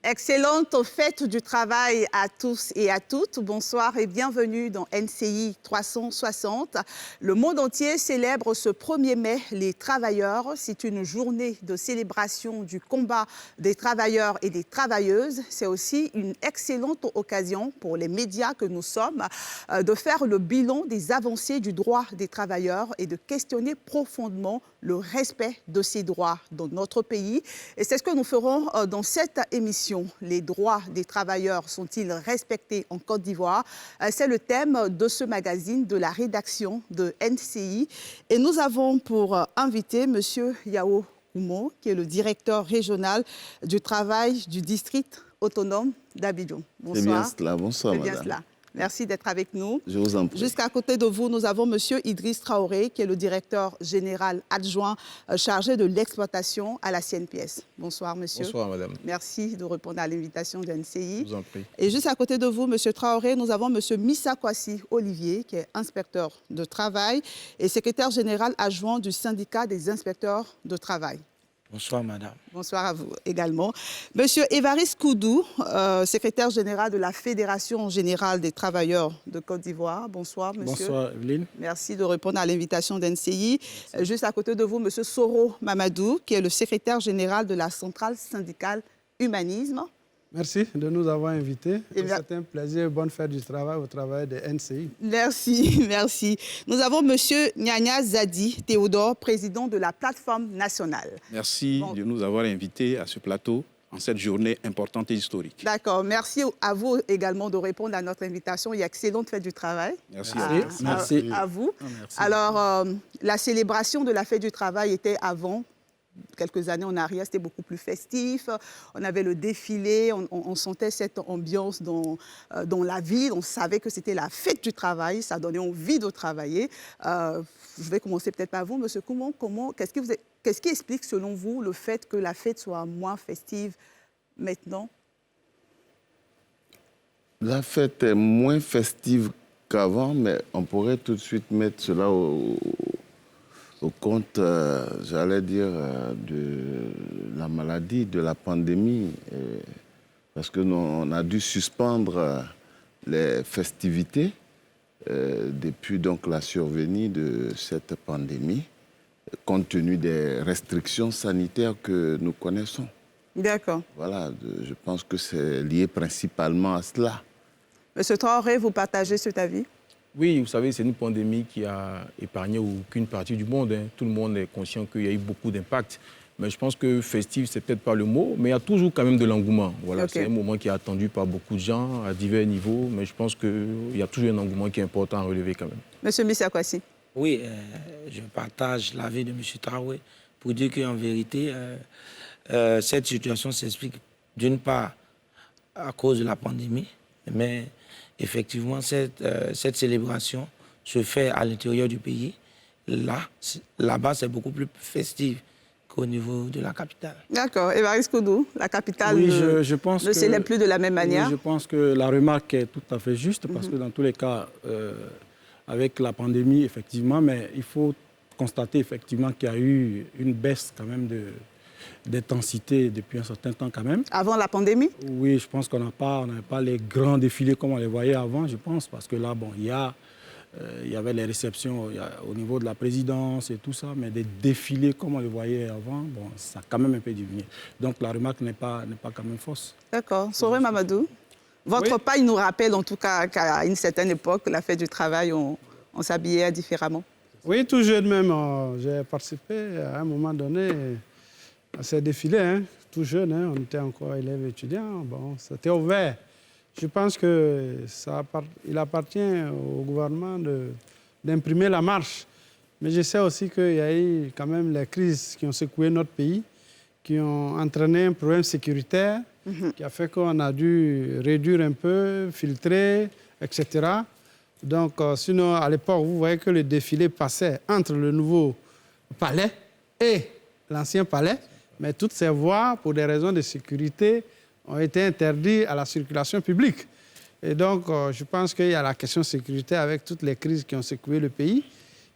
Excellente fête du travail à tous et à toutes. Bonsoir et bienvenue dans NCI 360. Le monde entier célèbre ce 1er mai les travailleurs. C'est une journée de célébration du combat des travailleurs et des travailleuses. C'est aussi une excellente occasion pour les médias que nous sommes de faire le bilan des avancées du droit des travailleurs et de questionner profondément le respect de ces droits dans notre pays. Et c'est ce que nous ferons dans cette émission. Les droits des travailleurs sont-ils respectés en Côte d'Ivoire? C'est le thème de ce magazine de la rédaction de NCI. Et nous avons pour invité M. Yao Oumo, qui est le directeur régional du travail du district autonome d'Abidjan. Bonsoir. C'est bien cela. Bonsoir, madame. C'est bien cela. Merci d'être avec nous. Je vous en prie. Jusqu'à côté de vous, nous avons M. Idriss Traoré, qui est le directeur général adjoint chargé de l'exploitation à la CNPS. Bonsoir, monsieur. Bonsoir, madame. Merci de répondre à l'invitation de NCI. Je vous en prie. Et juste à côté de vous, M. Traoré, nous avons M. Missa Kwasi Olivier, qui est inspecteur de travail et secrétaire général adjoint du syndicat des inspecteurs de travail. Bonsoir, madame. Bonsoir à vous également. Monsieur Évariste Koudou, secrétaire général de la Fédération générale des travailleurs de Côte d'Ivoire. Bonsoir, monsieur. Bonsoir, Evelyne. Merci de répondre à l'invitation d'NCI. Juste à côté de vous, monsieur Soro Mamadou, qui est le secrétaire général de la centrale syndicale Humanisme. Merci de nous avoir invités. C'est un plaisir. Bonne fête du travail au travail de NCI. Merci, merci. Nous avons M. Nyanya Zadi Théodore, président de la plateforme nationale. Merci de nous avoir invités à ce plateau en cette journée importante et historique. D'accord. Merci à vous également de répondre à notre invitation et excellente fête du travail. Merci. Merci. À vous. Merci. Alors, la célébration de la fête du travail était avant. Quelques années en arrière, c'était beaucoup plus festif. On avait le défilé, on sentait cette ambiance dans la ville. On savait que c'était la fête du travail, ça donnait envie de travailler. Je vais commencer peut-être par vous, monsieur Koumon. Qu'est-ce qui explique, selon vous, le fait que la fête soit moins festive maintenant? La fête est moins festive qu'avant, mais on pourrait tout de suite mettre cela au compte, j'allais dire, de la maladie, de la pandémie, parce que nous, on a dû suspendre les festivités depuis donc la survenue de cette pandémie, compte tenu des restrictions sanitaires que nous connaissons. D'accord. Voilà, je pense que c'est lié principalement à cela. Monsieur Traoré, vous partagez cet avis? Oui, vous savez, c'est une pandémie qui a épargné aucune partie du monde. Hein. Tout le monde est conscient qu'il y a eu beaucoup d'impact. Mais je pense que festif, c'est peut-être pas le mot, mais il y a toujours quand même de l'engouement. Voilà, okay. C'est un moment qui est attendu par beaucoup de gens à divers niveaux, mais je pense qu'il y a toujours un engouement qui est important à relever quand même. Monsieur Missa Kwasi. Oui, je partage l'avis de M. Traoré pour dire qu'en vérité, cette situation s'explique d'une part à cause de la pandémie, mais effectivement, cette célébration se fait à l'intérieur du pays. Là-bas, c'est beaucoup plus festif qu'au niveau de la capitale. D'accord. Évariste Koudou, la capitale oui, ne célèbre plus de la même manière. Oui, je pense que la remarque est tout à fait juste, parce que dans tous les cas, avec la pandémie, effectivement, mais il faut constater effectivement qu'il y a eu une baisse quand même d'intensité depuis un certain temps quand même. Avant la pandémie? Oui, je pense qu'on n'avait pas les grands défilés comme on les voyait avant, je pense, parce que là, bon, il y avait les réceptions au niveau de la présidence et tout ça, mais des défilés comme on les voyait avant, bon, ça a quand même un peu diminué. Donc la remarque n'est pas quand même fausse. D'accord. Soré Mamadou, votre paille nous rappelle en tout cas qu'à une certaine époque, la fête du travail, on s'habillait différemment. Oui, tout jeune même, j'ai participé à un moment donné à ces défilés, hein, tout jeune, hein, on était encore élèves étudiants, bon, c'était ouvert. Je pense qu'il appartient au gouvernement d'imprimer la marche. Mais je sais aussi qu'il y a eu quand même les crises qui ont secoué notre pays, qui ont entraîné un problème sécuritaire, qui a fait qu'on a dû réduire un peu, filtrer, etc. Donc, sinon, à l'époque, vous voyez que le défilé passait entre le nouveau palais et l'ancien palais. Mais toutes ces voies, pour des raisons de sécurité, ont été interdites à la circulation publique. Et donc, je pense qu'il y a la question sécuritaire avec toutes les crises qui ont secoué le pays.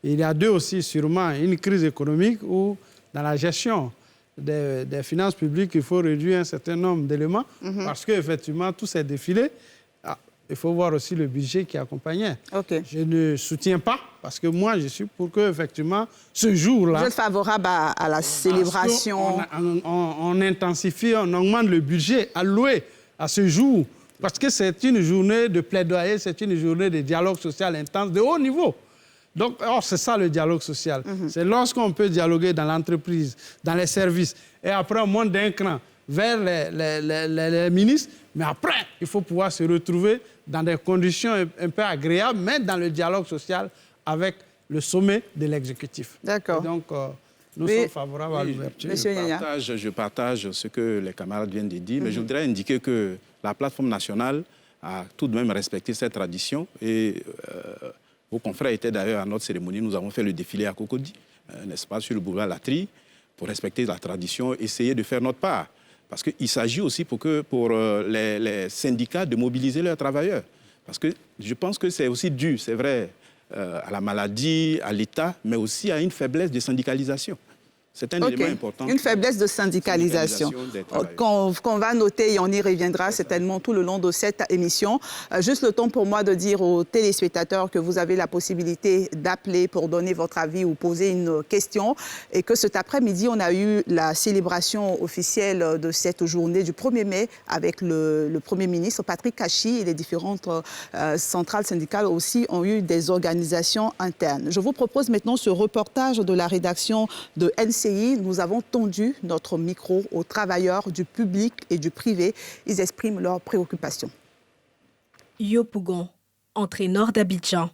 Et il y a aussi, sûrement, une crise économique où, dans la gestion des finances publiques, il faut réduire un certain nombre d'éléments parce qu'effectivement, tous ces défilés, il faut voir aussi le budget qui accompagnait. Je ne soutiens pas parce que moi, je suis pour que, effectivement, ce jour-là... Vous êtes favorable à la célébration? On intensifie, on augmente le budget alloué à ce jour parce que c'est une journée de plaidoyer, c'est une journée de dialogue social intense de haut niveau. Donc, c'est ça le dialogue social. C'est lorsqu'on peut dialoguer dans l'entreprise, dans les services, et après on monte d'un cran vers les ministres, mais après, il faut pouvoir se retrouver dans des conditions un peu agréables, mais dans le dialogue social avec le sommet de l'exécutif. D'accord. Donc, nous sommes favorables à l'ouverture. Je partage ce que les camarades viennent de dire, mais je voudrais indiquer que la plateforme nationale a tout de même respecté cette tradition et vos confrères étaient d'ailleurs à notre cérémonie. Nous avons fait le défilé à Cocody, n'est-ce pas, sur le boulevard Latry, pour respecter la tradition, essayer de faire notre part. Parce qu'il s'agit aussi pour les syndicats de mobiliser leurs travailleurs. Parce que je pense que c'est aussi dû, c'est vrai, à la maladie, à l'État, mais aussi à une faiblesse de syndicalisation. C'est un élément important. Une faiblesse de syndicalisation qu'on va noter et on y reviendra certainement tout le long de cette émission. Juste le temps pour moi de dire aux téléspectateurs que vous avez la possibilité d'appeler pour donner votre avis ou poser une question et que cet après-midi, on a eu la célébration officielle de cette journée du 1er mai avec le Premier ministre Patrick Kachi et les différentes centrales syndicales aussi ont eu des organisations internes. Je vous propose maintenant ce reportage de la rédaction de NCI. Nous avons tendu notre micro aux travailleurs du public et du privé. Ils expriment leurs préoccupations. Yopougon, entrée nord d'Abidjan.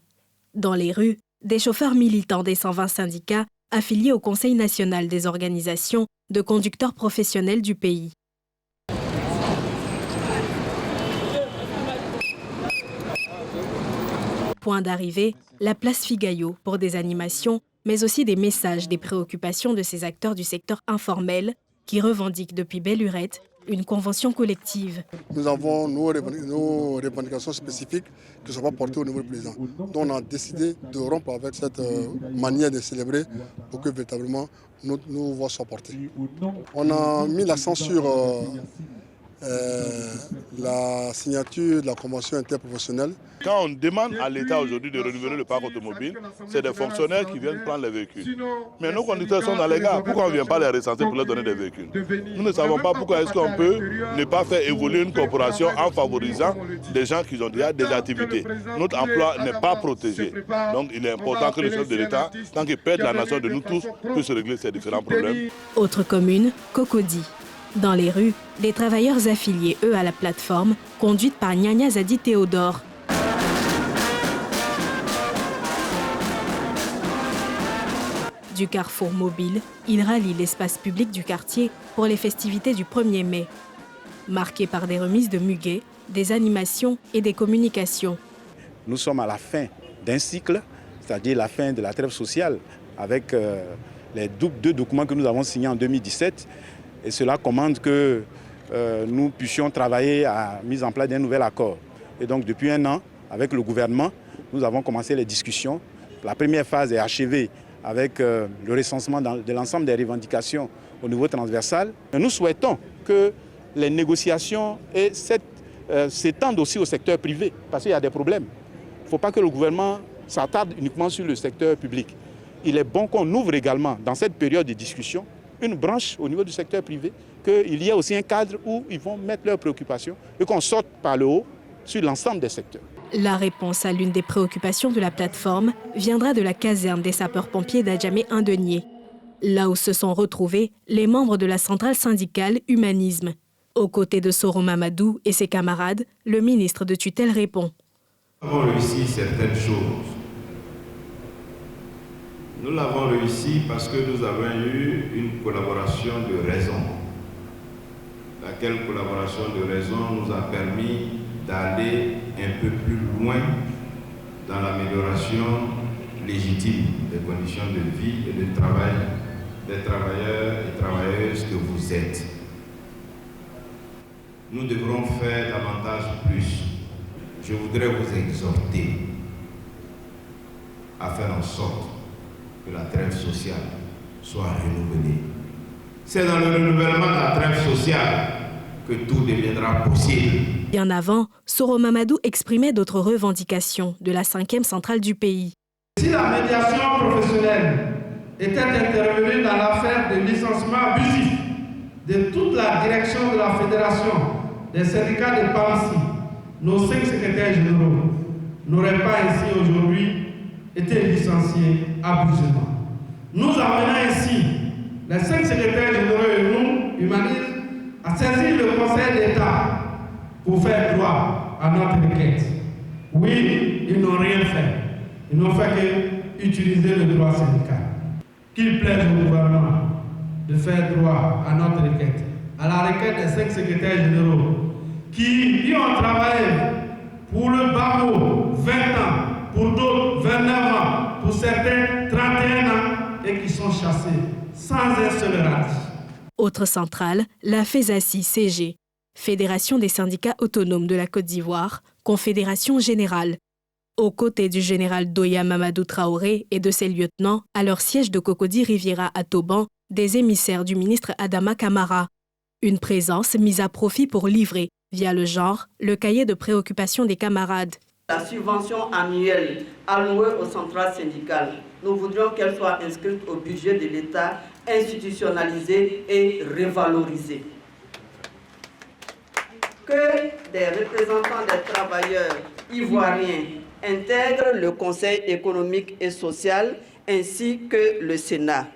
Dans les rues, des chauffeurs militants des 120 syndicats affiliés au Conseil national des organisations de conducteurs professionnels du pays. Point d'arrivée, la place Figayo pour des animations, mais aussi des messages, des préoccupations de ces acteurs du secteur informel qui revendiquent depuis belle lurette une convention collective. Nous avons nos revendications spécifiques qui ne sont pas portées au niveau du président. Donc on a décidé de rompre avec cette manière de célébrer pour que véritablement nos voix soient portées. On a mis l'accent sur la signature de la convention interprofessionnelle. Quand on demande à l'État aujourd'hui de renouveler le parc automobile, c'est des fonctionnaires qui viennent prendre les véhicules. Mais nos conducteurs sont dans les gares. Pourquoi on ne vient pas les recenser pour leur donner des véhicules? Nous ne savons pas pourquoi est-ce qu'on peut ne pas faire évoluer une corporation en favorisant des gens qui ont déjà des activités. Notre emploi n'est pas protégé. Donc il est important que le chef de l'État, tant qu'il perd la nation de nous tous, puisse régler ces différents problèmes. Autre commune, Cocody. Dans les rues, des travailleurs affiliés, eux, à la plateforme, conduite par Nyanya Zadi Théodore. Du carrefour mobile, il rallie l'espace public du quartier pour les festivités du 1er mai, marquées par des remises de muguet, des animations et des communications. Nous sommes à la fin d'un cycle, c'est-à-dire la fin de la trêve sociale, avec les deux documents que nous avons signés en 2017. Et cela commande que nous puissions travailler à la mise en place d'un nouvel accord. Et donc depuis un an, avec le gouvernement, nous avons commencé les discussions. La première phase est achevée avec le recensement de l'ensemble des revendications au niveau transversal. Nous souhaitons que les négociations s'étendent aussi au secteur privé, parce qu'il y a des problèmes. Il ne faut pas que le gouvernement s'attarde uniquement sur le secteur public. Il est bon qu'on ouvre également, dans cette période de discussion, une branche au niveau du secteur privé, qu'il y ait aussi un cadre où ils vont mettre leurs préoccupations et qu'on sorte par le haut sur l'ensemble des secteurs. La réponse à l'une des préoccupations de la plateforme viendra de la caserne des sapeurs-pompiers d'Adjamé-Indenier, là où se sont retrouvés les membres de la centrale syndicale Humanisme. Aux côtés de Soro Mamadou et ses camarades, le ministre de tutelle répond. Nous avons réussi certaines choses. Nous l'avons réussi parce que nous avons eu une collaboration de raison. Laquelle collaboration de raison nous a permis d'aller un peu plus loin dans l'amélioration légitime des conditions de vie et de travail des travailleurs et travailleuses que vous êtes. Nous devrons faire davantage plus. Je voudrais vous exhorter à faire en sorte que la trêve sociale soit renouvelée. C'est dans le renouvellement de la trêve sociale que tout deviendra possible. Bien avant, Soro Mamadou exprimait d'autres revendications de la 5e centrale du pays. Si la médiation professionnelle était intervenue dans l'affaire de licenciement abusif de toute la direction de la fédération des syndicats de Pansi, nos 5 secrétaires généraux n'auraient pas ainsi aujourd'hui été licenciés abusivement. Nous amenons ainsi les 5 secrétaires généraux et nous, humanistes, à saisir le Conseil d'État pour faire droit à notre requête. Oui, ils n'ont rien fait. Ils n'ont fait qu'utiliser le droit syndical. Qu'il plaise au gouvernement de faire droit à notre requête, à la requête des 5 secrétaires généraux qui ont travaillé pour le bas mot 20 ans, pour d'autres 29 ans, pour certains 31 ans et qui sont chassés sans un seul radis. Autre centrale, la FESACI-CG, Fédération des syndicats autonomes de la Côte d'Ivoire, Confédération générale. Aux côtés du général Doya Mamadou Traoré et de ses lieutenants, à leur siège de Cocody Riviera à Toban, des émissaires du ministre Adama Camara. Une présence mise à profit pour livrer, via le genre, le cahier de préoccupation des camarades. La subvention annuelle allouée aux centrales syndicales, nous voudrions qu'elle soit inscrite au budget de l'État, institutionnalisée et revalorisée. Que des représentants des travailleurs ivoiriens intègrent le Conseil économique et social ainsi que le Sénat.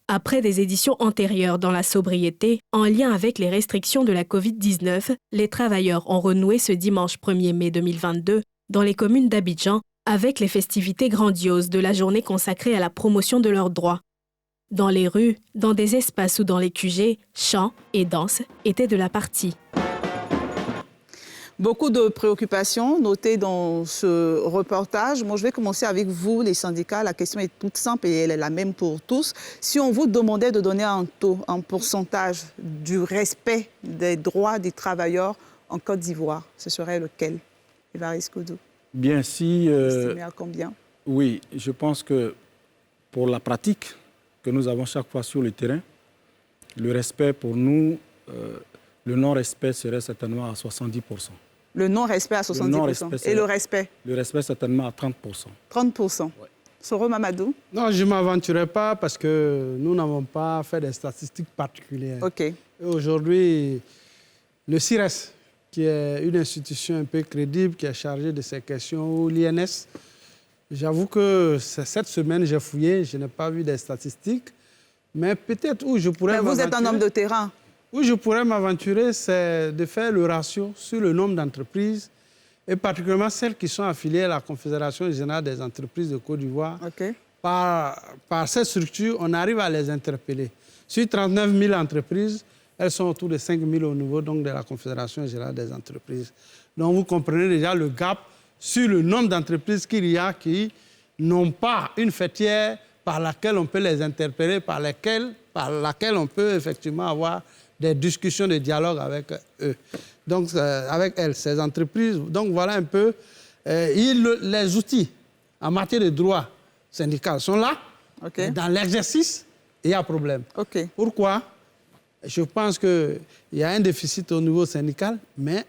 Après des éditions antérieures dans la sobriété, en lien avec les restrictions de la Covid-19, les travailleurs ont renoué ce dimanche 1er mai 2022 dans les communes d'Abidjan avec les festivités grandioses de la journée consacrée à la promotion de leurs droits. Dans les rues, dans des espaces ou dans les QG, chants et danses étaient de la partie. Beaucoup de préoccupations notées dans ce reportage. Moi, je vais commencer avec vous, les syndicats. La question est toute simple et elle est la même pour tous. Si on vous demandait de donner un taux, un pourcentage du respect des droits des travailleurs en Côte d'Ivoire, ce serait lequel, Évariste Koudou? Bien, si... Estimé à combien? Oui, je pense que pour la pratique que nous avons chaque fois sur le terrain, le respect pour nous, le non-respect serait certainement à 70%. Le non-respect à 70%. Et le respect? Le respect certainement à 30%. 30%. Ouais. Soro Mamadou? Non, je ne m'aventurerai pas parce que nous n'avons pas fait des statistiques particulières. OK. Aujourd'hui, le CIRES, qui est une institution un peu crédible, qui est chargée de ces questions, ou l'INS, j'avoue que cette semaine, j'ai fouillé, je n'ai pas vu des statistiques, mais peut-être où je pourrais m'aventurer... Vous êtes un homme de terrain. Où je pourrais m'aventurer, c'est de faire le ratio sur le nombre d'entreprises, et particulièrement celles qui sont affiliées à la Confédération générale des entreprises de Côte d'Ivoire. Okay. Par cette structure, on arrive à les interpeller. Sur 39 000 entreprises, elles sont autour de 5 000 au niveau donc, de la Confédération générale des entreprises. Donc vous comprenez déjà le gap sur le nombre d'entreprises qu'il y a qui n'ont pas une fêtière par laquelle on peut les interpeller, par laquelle on peut effectivement avoir des discussions, des dialogues avec eux. Donc, avec elles, ces entreprises. Donc, voilà un peu. Les outils en matière de droit syndical sont là. Okay. Dans l'exercice, il y a problème. Okay. Pourquoi? Je pense qu'il y a un déficit au niveau syndical, mais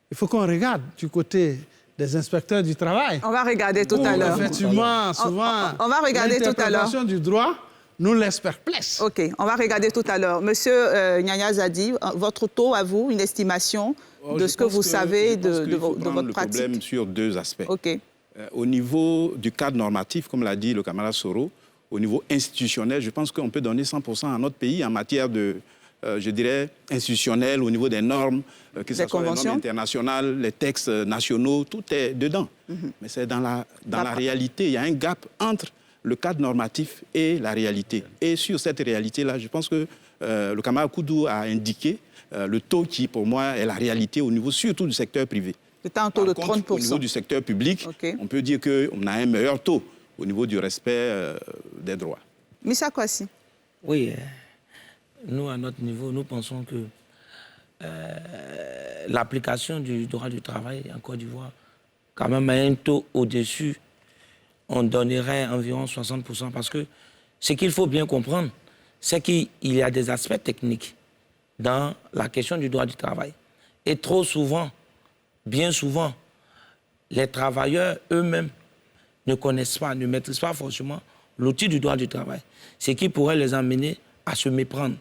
il faut qu'on regarde du côté des inspecteurs du travail. On va regarder tout à l'heure. Effectivement, souvent, on va regarder tout à l'heure. L'interprétation du droit nous laisse perplexes. OK, on va regarder tout à l'heure. Monsieur Nyanya Zadi, votre taux à vous, une estimation de ce que vous savez de votre pratique? Le problème sur deux aspects. OK. Au niveau du cadre normatif, comme l'a dit le camarade Soro, au niveau institutionnel, je pense qu'on peut donner 100% à notre pays en matière de, je dirais, institutionnel, au niveau des normes, que ce soit les normes internationales, les textes nationaux, tout est dedans. Mais c'est dans la réalité, il y a un gap entre le cadre normatif et la réalité. Et sur cette réalité-là, je pense que le camarade Koudou a indiqué le taux qui, pour moi, est la réalité au niveau surtout du secteur privé. C'est un taux de 30%. Au niveau du secteur public, okay, on peut dire qu'on a un meilleur taux au niveau du respect des droits. Missa Kwasi. Oui, nous, à notre niveau, nous pensons que l'application du droit du travail en Côte d'Ivoire, quand même, a un taux au-dessus, on donnerait environ 60%. Parce que ce qu'il faut bien comprendre, c'est qu'il y a des aspects techniques dans la question du droit du travail. Et trop souvent, bien souvent, les travailleurs eux-mêmes ne connaissent pas, ne maîtrisent pas forcément l'outil du droit du travail, ce qui pourrait les amener à se méprendre.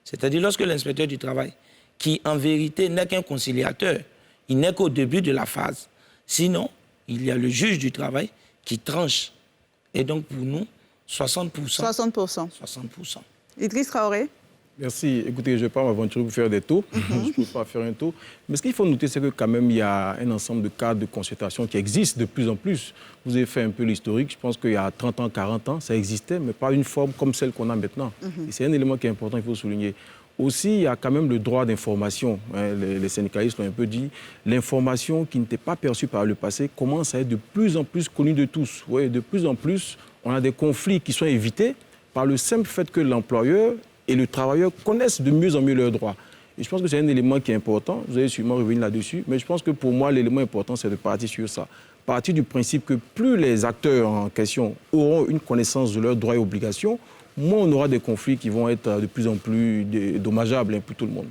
C'est-à-dire lorsque l'inspecteur du travail, qui en vérité n'est qu'un conciliateur, il n'est qu'au début de la phase. Sinon, il y a le juge du travail qui tranche. Et donc pour nous, 60%. 60%. 60%. Idriss Traoré. Merci. Écoutez, je ne vais pas m'aventurer pour faire des taux. Je ne peux pas faire un taux. Mais ce qu'il faut noter, c'est que quand même, il y a un ensemble de cadres de consultation qui existent de plus en plus. Vous avez fait un peu l'historique. Je pense qu'il y a 30 ans, 40 ans, ça existait, mais pas une forme comme celle qu'on a maintenant. Et c'est un élément qui est important, il faut souligner. Aussi, il y a quand même le droit d'information. Les syndicalistes l'ont un peu dit. L'information qui n'était pas perçue par le passé commence à être de plus en plus connue de tous. Ouais, de plus en plus, on a des conflits qui sont évités par le simple fait que l'employeur et le travailleur connaissent de mieux en mieux leurs droits. Et je pense que c'est un élément qui est important. Vous allez sûrement revenir là-dessus. Mais je pense que pour moi, l'élément important, c'est de partir sur ça. Partir du principe que plus les acteurs en question auront une connaissance de leurs droits et obligations, moins on aura des conflits qui vont être de plus en plus dommageables pour tout le monde.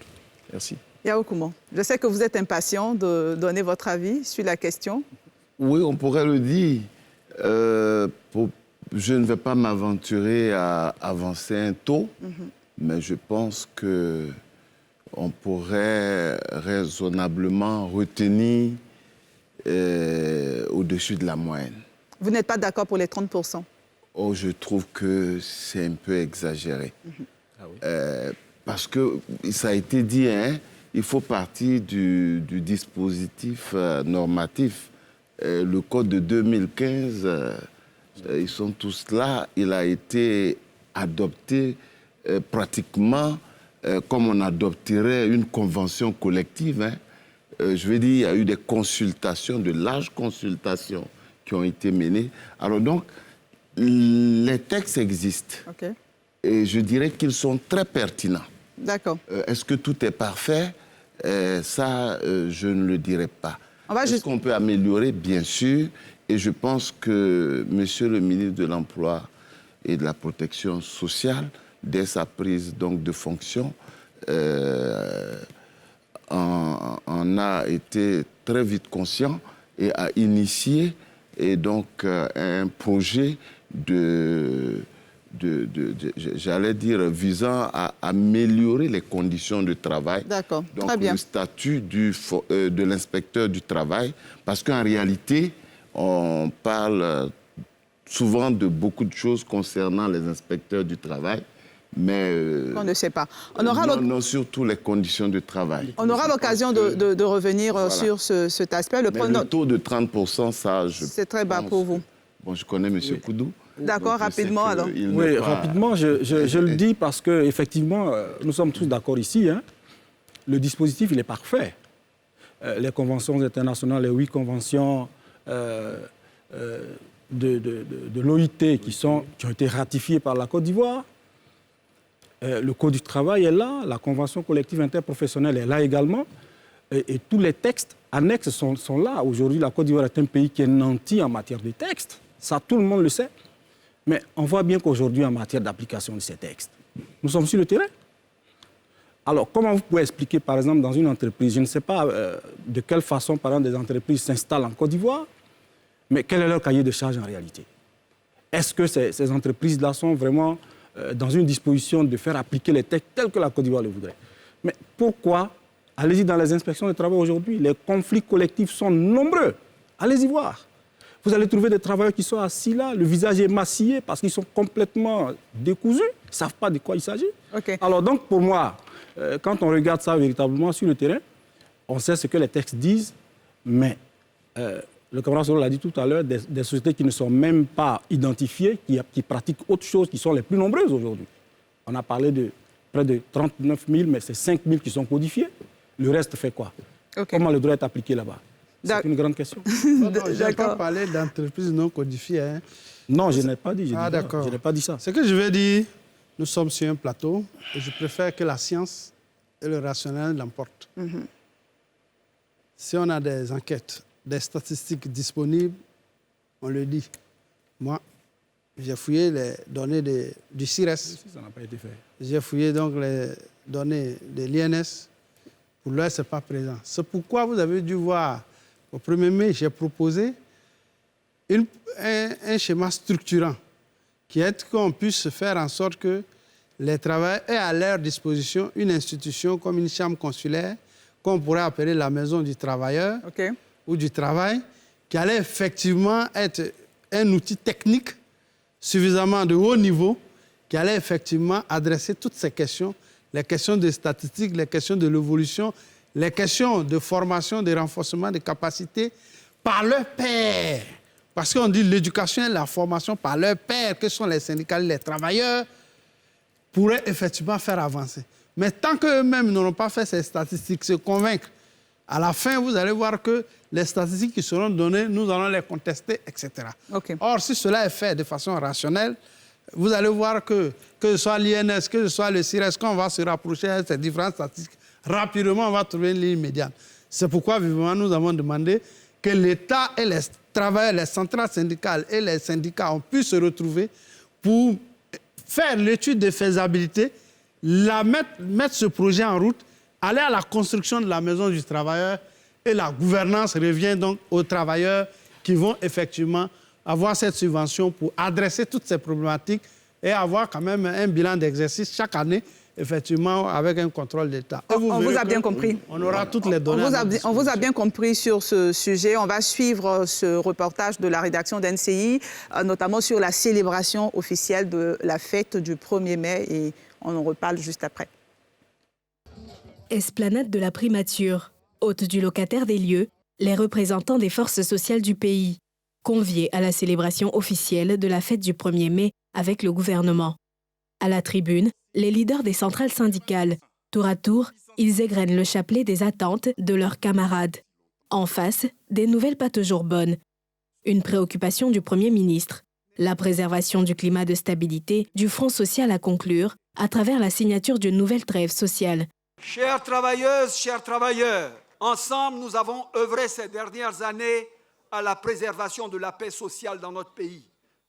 Merci. Yao Koumou, je sais que vous êtes impatient de donner votre avis sur la question. Oui, on pourrait le dire. Je ne vais pas m'aventurer à avancer un taux, mais je pense qu'on pourrait raisonnablement retenir au-dessus de la moyenne. Vous n'êtes pas d'accord pour les 30%? Oh, je trouve que c'est un peu exagéré. Ah oui. Parce que, ça a été dit, hein, il faut partir du dispositif normatif. Le code de 2015, ils sont tous là. Il a été adopté pratiquement comme on adopterait une convention collective. Hein. Je veux dire, il y a eu des consultations, de larges consultations qui ont été menées. Alors donc, les textes existent. Okay. Et je dirais qu'ils sont très pertinents. D'accord. Est-ce que tout est parfait? Ça, je ne le dirais pas. Est-ce qu'on peut améliorer? Bien sûr. Et je pense que Monsieur le ministre de l'Emploi et de la Protection sociale, dès sa prise donc, de fonction, en a été très vite conscient et a initié et donc, un projet j'allais dire, visant à améliorer les conditions de travail. D'accord, donc, très bien. Le statut de l'inspecteur du travail, parce qu'en réalité, on parle souvent de beaucoup de choses concernant les inspecteurs du travail, mais... on ne sait pas. Non, surtout les conditions de travail. On aura l'occasion de revenir voilà. sur cet aspect. Le taux de 30%, ça, c'est très bas pour vous. Bon, je connais M. Koudou. D'accord, rapidement alors. Oui, rapidement, je le dis parce qu'effectivement, nous sommes tous d'accord ici. Hein. Le dispositif, il est parfait. Les conventions internationales, les 8 conventions de l'OIT qui ont été ratifiées par la Côte d'Ivoire. Le Code du travail est là, la convention collective interprofessionnelle est là également. Et tous les textes annexes sont là. Aujourd'hui, la Côte d'Ivoire est un pays qui est nanti en matière de textes. Ça, tout le monde le sait. Mais on voit bien qu'aujourd'hui, en matière d'application de ces textes, nous sommes sur le terrain. Alors, comment vous pouvez expliquer, par exemple, dans une entreprise, je ne sais pas de quelle façon, par exemple, des entreprises s'installent en Côte d'Ivoire, mais quel est leur cahier de charge en réalité? Est-ce que ces entreprises-là sont vraiment dans une disposition de faire appliquer les textes tels que la Côte d'Ivoire le voudrait? Mais pourquoi? Allez-y dans les inspections de travail aujourd'hui, les conflits collectifs sont nombreux. Allez-y voir. Vous allez trouver des travailleurs qui sont assis là, le visage émacié parce qu'ils sont complètement décousus, ils ne savent pas de quoi il s'agit. Okay. Alors donc, pour moi, quand on regarde ça véritablement sur le terrain, on sait ce que les textes disent, mais le camarade Soro l'a dit tout à l'heure, des sociétés qui ne sont même pas identifiées, qui pratiquent autre chose, qui sont les plus nombreuses aujourd'hui. On a parlé de près de 39 000, mais c'est 5 000 qui sont codifiés. Le reste fait quoi? Okay. Comment le droit est appliqué là-bas? C'est une grande question. Non, je n'ai pas parlé d'entreprises non codifiées. Hein. Non, je n'ai pas dit. D'accord. Je n'ai pas dit ça. Ce que je veux dire, nous sommes sur un plateau et je préfère que la science et le rationnel l'emportent. Si on a des enquêtes, des statistiques disponibles, on le dit. Moi, J'ai fouillé les données du CIRES. Ça n'a pas été fait. J'ai fouillé donc les données de l'INS. Pour l'heure, ce n'est pas présent. C'est pourquoi vous avez dû voir, au 1er mai, j'ai proposé un schéma structurant qui est qu'on puisse faire en sorte que les travailleurs aient à leur disposition une institution comme une chambre consulaire, qu'on pourrait appeler la maison du travailleur ou du travail, qui allait effectivement être un outil technique suffisamment de haut niveau, qui allait effectivement adresser toutes ces questions, les questions de statistiques, les questions de l'évolution, les questions de formation, de renforcement des capacités par leurs pairs. Parce qu'on dit l'éducation et la formation par leurs pairs, que sont les syndicalistes, les travailleurs, pourraient effectivement faire avancer. Mais tant qu'eux-mêmes n'auront pas fait ces statistiques, se convaincre, à la fin, vous allez voir que les statistiques qui seront données, nous allons les contester, etc. Or, si cela est fait de façon rationnelle, vous allez voir que ce soit l'INS, que ce soit le CIRES, quand on va se rapprocher de ces différentes statistiques, rapidement, on va trouver une ligne médiane. C'est pourquoi, vivement, nous avons demandé que l'État et les travailleurs, les centrales syndicales et les syndicats ont pu se retrouver pour faire l'étude de faisabilité, mettre ce projet en route, aller à la construction de la maison du travailleur et la gouvernance revient donc aux travailleurs qui vont effectivement avoir cette subvention pour adresser toutes ces problématiques et avoir quand même un bilan d'exercice chaque année, effectivement, avec un contrôle d'État. On vous a bien compris. On aura toutes les données. On vous a bien compris sur ce sujet. On va suivre ce reportage de la rédaction d'NCI, notamment sur la célébration officielle de la fête du 1er mai, et on en reparle juste après. Esplanade de la primature, hôte du locataire des lieux, les représentants des forces sociales du pays, conviés à la célébration officielle de la fête du 1er mai avec le gouvernement. À la tribune, les leaders des centrales syndicales. Tour à tour, ils égrènent le chapelet des attentes de leurs camarades. En face, des nouvelles pas toujours bonnes. Une préoccupation du Premier ministre, la préservation du climat de stabilité du Front social à conclure à travers la signature d'une nouvelle trêve sociale. Chères travailleuses, chers travailleurs, ensemble, nous avons œuvré ces dernières années à la préservation de la paix sociale dans notre pays,